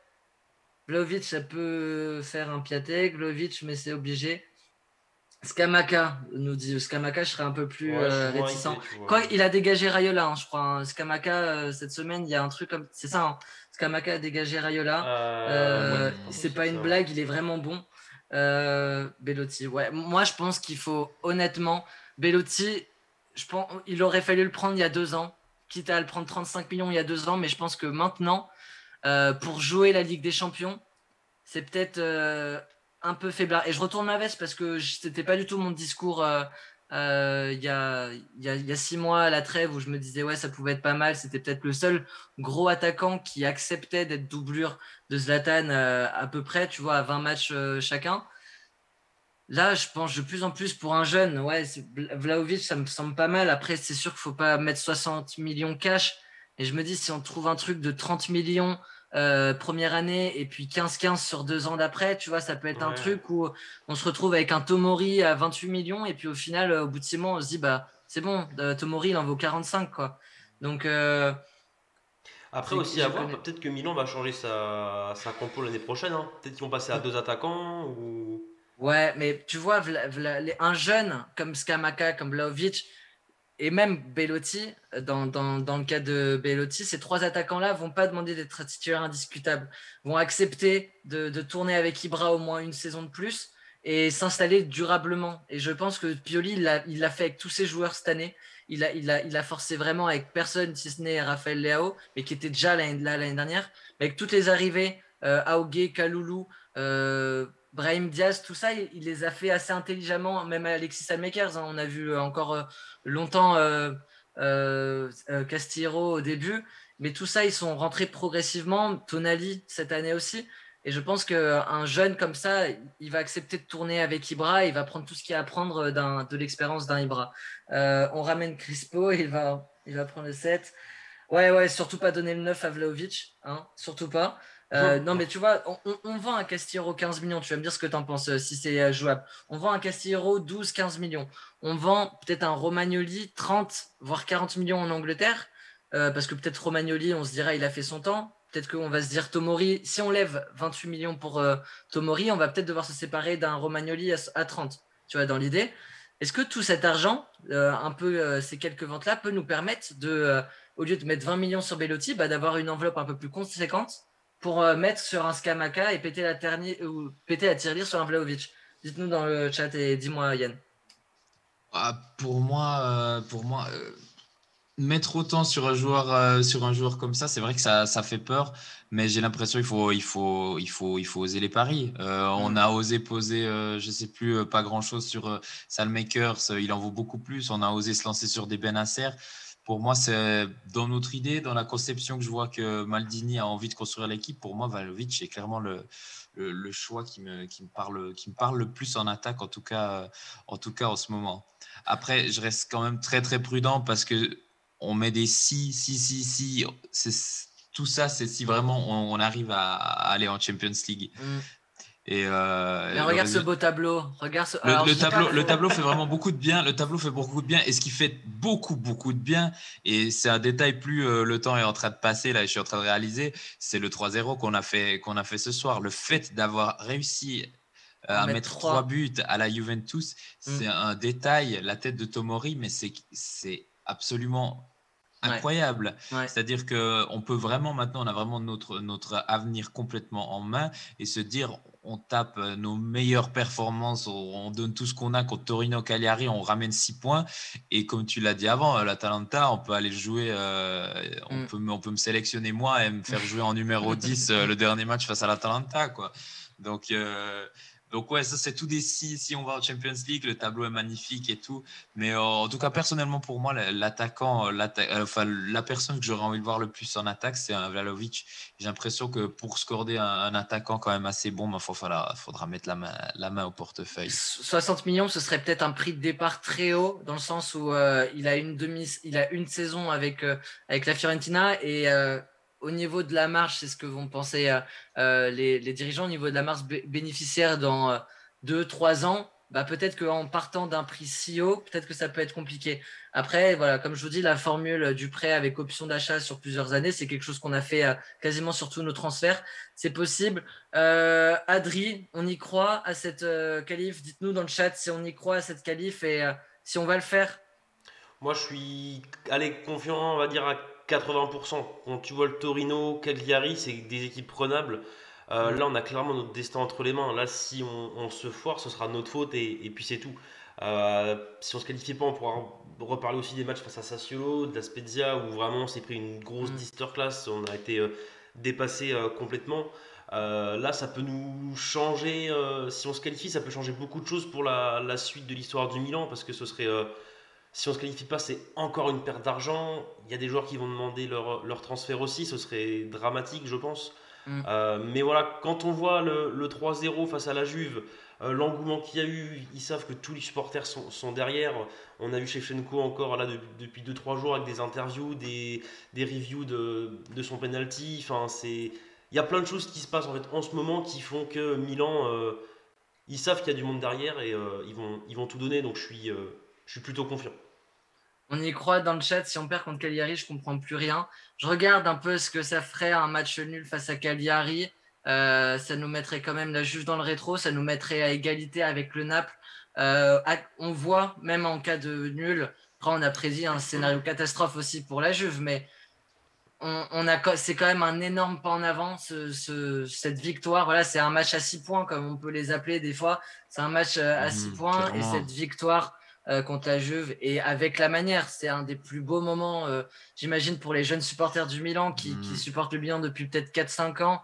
Vlahovic, ça peut faire un Piatek. Vlahovic, mais c'est obligé. Scamacca nous dit. Scamacca, je serais un peu plus réticent. Quoi, il a dégagé Raiola, hein, je crois. Hein. Scamacca, cette semaine, il y a un truc comme. C'est ça, hein. Scamacca a dégagé Raiola. C'est pas une blague, il est vraiment bon. Bellotti, ouais. Moi, je pense qu'il faut, honnêtement, Bellotti, il aurait fallu le prendre il y a 2 ans, quitte à le prendre 35 millions il y a 2 ans, mais je pense que maintenant, pour jouer la Ligue des Champions, c'est peut-être un peu faiblard. Et je retourne ma veste parce que c'était pas du tout mon discours il y a 6 mois à la trêve où je me disais ouais, ça pouvait être pas mal. C'était peut-être le seul gros attaquant qui acceptait d'être doublure de Zlatan à peu près, tu vois, à 20 matchs chacun. Là, je pense de plus en plus pour un jeune. Ouais, Vlahovic, ça me semble pas mal. Après, c'est sûr qu'il faut pas mettre 60 millions cash. Et je me dis, si on trouve un truc de 30 millions première année et puis 15-15 sur 2 ans d'après, tu vois, ça peut être un truc où on se retrouve avec un Tomori à 28 millions et puis au final, au bout de 6 mois, on se dit, bah, c'est bon, Tomori, il en vaut 45, quoi. Donc, après aussi à voir, peut-être que Milan va changer sa compo l'année prochaine. Hein. Peut-être qu'ils vont passer à 2 attaquants ou. Ouais, mais tu vois, un jeune comme Scamacca, comme Vlahovic, et même Bellotti, dans le cas de Bellotti, ces 3 attaquants-là vont pas demander d'être titulaires indiscutables, vont accepter de tourner avec Ibra au moins une saison de plus et s'installer durablement. Et je pense que Pioli, il l'a fait avec tous ses joueurs cette année. Il a forcé vraiment avec personne, si ce n'est Raphaël Leao, mais qui était déjà l'année dernière. Avec toutes les arrivées, Aougué, Kaloulou, Brahim Diaz, tout ça, il les a fait assez intelligemment, même Alexis Salmakers. Hein, on a vu encore longtemps Castillejo au début, mais tout ça, ils sont rentrés progressivement. Tonali cette année aussi. Et je pense qu'un jeune comme ça, il va accepter de tourner avec Ibra, il va prendre tout ce qu'il y a à prendre de l'expérience d'un Ibra. On ramène Crispo, il va prendre le 7. Ouais, surtout pas donner le 9 à Vlahovic, hein, surtout pas. Non, mais tu vois, on vend un Castillejo 15 millions. Tu vas me dire ce que tu en penses si c'est jouable. On vend un Castillejo 12-15 millions. On vend peut-être un Romagnoli 30, voire 40 millions en Angleterre. Parce que peut-être Romagnoli, on se dira, il a fait son temps. Peut-être qu'on va se dire Tomori. Si on lève 28 millions pour Tomori, on va peut-être devoir se séparer d'un Romagnoli à 30. Tu vois, dans l'idée. Est-ce que tout cet argent, ces quelques ventes-là, peut nous permettre au lieu de mettre 20 millions sur Bellotti, d'avoir une enveloppe un peu plus conséquente pour mettre sur un Scamacca et péter la tirelire sur un Vlahovic. Dites-nous dans le chat et dis-moi, Yann. Pour moi, mettre autant sur un joueur comme ça, c'est vrai que ça fait peur, mais j'ai l'impression qu'il faut oser les paris. On a osé poser, je sais plus, pas grand-chose sur Salmakers, il en vaut beaucoup plus. On a osé se lancer sur des Benacer. Pour moi, c'est dans notre idée, dans la conception que je vois que Maldini a envie de construire l'équipe. Pour moi, Vlahovic est clairement le choix qui me parle le plus en attaque, en tout cas en ce moment. Après, je reste quand même très très prudent parce que on met des si. Tout ça, c'est si vraiment on arrive à aller en Champions League. Et mais regarde ce beau tableau. Le tableau fait vraiment beaucoup de bien. Le tableau fait beaucoup de bien. Et ce qui fait beaucoup de bien, et c'est un détail, plus le temps est en train de passer, là, je suis en train de réaliser, c'est le 3-0 qu'on a fait ce soir. Le fait d'avoir réussi à mettre 3 buts à la Juventus, c'est un détail, la tête de Tomori, mais c'est absolument incroyable. Ouais. C'est-à-dire qu'on peut vraiment, maintenant, on a vraiment notre avenir complètement en main et se dire, on tape nos meilleures performances, on donne tout ce qu'on a contre Torino, Cagliari, on ramène 6 points. Et comme tu l'as dit avant, l'Atalanta, on peut aller jouer, on peut me sélectionner moi et me faire jouer en numéro 10 le dernier match face à l'Atalanta, quoi. Donc ouais, ça c'est tout des si on va en Champions League, le tableau est magnifique et tout. Mais en tout cas, personnellement pour moi, la personne que j'aurais envie de voir le plus en attaque, c'est un Vlahovic. J'ai l'impression que pour scorer un attaquant quand même assez bon, faudra mettre la main au portefeuille. 60 millions, ce serait peut-être un prix de départ très haut, dans le sens où il a une saison avec la Fiorentina et au niveau de la marge, c'est ce que vont penser les dirigeants, au niveau de la marge bénéficiaire dans 2-3 ans, bah peut-être qu'en partant d'un prix si haut, peut-être que ça peut être compliqué. Après, voilà, comme je vous dis, la formule du prêt avec option d'achat sur plusieurs années, c'est quelque chose qu'on a fait quasiment sur tous nos transferts. C'est possible. Adri, on y croit à cette qualif? Dites-nous dans le chat si on y croit à cette qualif et si on va le faire. Moi, je suis confiant, on va dire, à 80%. Quand tu vois le Torino, Cagliari, c'est des équipes prenables. Là, on a clairement notre destin entre les mains. Là, si on se foire, ce sera notre faute et puis c'est tout. Si on se qualifie pas, on pourra reparler aussi des matchs face à Sassuolo, de la Spezia, où vraiment on s'est pris une grosse masterclass. On a été dépassé complètement. Là, ça peut nous changer. Si on se qualifie, ça peut changer beaucoup de choses pour la suite de l'histoire du Milan, parce que ce serait. Si on ne se qualifie pas, c'est encore une perte d'argent. Il y a des joueurs qui vont demander leur transfert aussi. Ce serait dramatique, je pense. Mais voilà, quand on voit le 3-0 face à la Juve, l'engouement qu'il y a eu, ils savent que tous les supporters sont derrière. On a vu Shevchenko encore là depuis 2-3 jours avec des interviews, des reviews de son penalty. Enfin, il y a plein de choses qui se passent en fait en ce moment qui font que Milan, ils savent qu'il y a du monde derrière et ils vont tout donner. Donc je suis plutôt confiant. On y croit dans le chat. Si on perd contre Cagliari, je comprends plus rien. Je regarde un peu ce que ça ferait un match nul face à Cagliari. Ça nous mettrait quand même la Juve dans le rétro. Ça nous mettrait à égalité avec le Naples. On voit, même en cas de nul, après on a prédit un scénario catastrophe aussi pour la Juve, mais c'est quand même un énorme pas en avant, cette victoire. Voilà, c'est un match à 6 points, comme on peut les appeler des fois. C'est un match à 6 points, clairement. et cette victoire contre la Juve, et avec la manière, c'est un des plus beaux moments, j'imagine, pour les jeunes supporters du Milan qui supportent le Milan depuis peut-être 4-5 ans.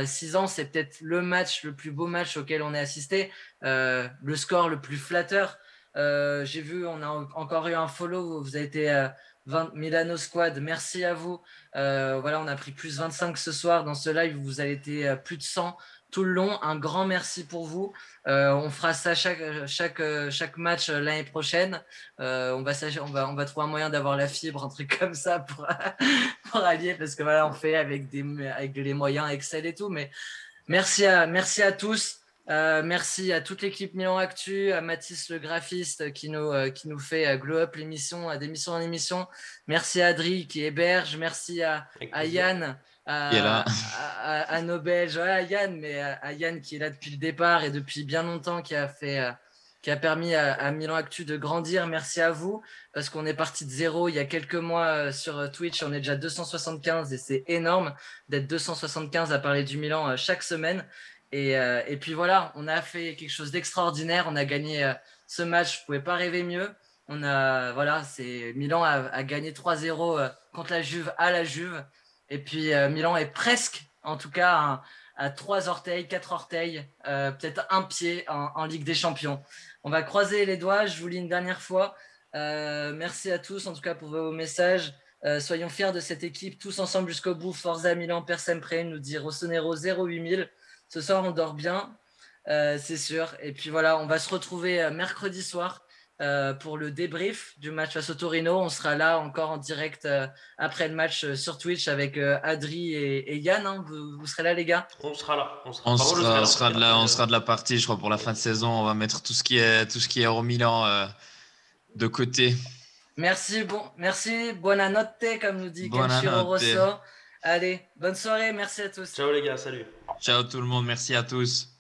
6 ans, c'est peut-être le plus beau match auquel on ait assisté, le score le plus flatteur. J'ai vu, on a encore eu un follow, vous avez été 20 Milano Squad, merci à vous. Voilà, on a pris plus 25 ce soir dans ce live, vous avez été plus de 100 tout le long. Un grand merci pour vous. On fera ça chaque match l'année prochaine. On va trouver un moyen d'avoir la fibre, un truc comme ça pour allier, parce que voilà, on fait avec les moyens Excel et tout. Mais merci à tous. Merci à toute l'équipe Milan Actu, à Mathis le graphiste qui nous fait glow up l'émission, d'émission en émission. Merci à Adri qui héberge. Merci à Yann, à nos Belges, à Yann, mais à Yann qui est là depuis le départ et depuis bien longtemps, qui a permis à Milan Actu de grandir. Merci à vous, parce qu'on est parti de zéro il y a quelques mois sur Twitch. On est déjà 275 et c'est énorme d'être 275 à parler du Milan chaque semaine. Et puis voilà, on a fait quelque chose d'extraordinaire. On a gagné ce match, je ne pouvais pas rêver mieux. Milan a gagné 3-0 contre la Juve à la Juve. Et puis Milan est presque, en tout cas, à 3 orteils, 4 orteils, peut-être un pied en Ligue des Champions. On va croiser les doigts, je vous lis une dernière fois. Merci à tous, en tout cas, pour vos messages. Soyons fiers de cette équipe, tous ensemble jusqu'au bout. Forza Milan, per sempre, nous dit Rossonero 08000. Ce soir, on dort bien, c'est sûr. Et puis voilà, on va se retrouver mercredi soir pour le débrief du match face au Torino. On sera là encore en direct après le match sur Twitch avec Adri et Yann. Hein. Vous serez là, les gars? On sera là. On sera de la partie, je crois, pour la fin de saison. On va mettre tout ce qui est hors Milan de côté. Merci, buonanotte, comme nous dit Kenshiro Rosso. Allez, bonne soirée, merci à tous. Ciao les gars, salut. Ciao tout le monde, merci à tous.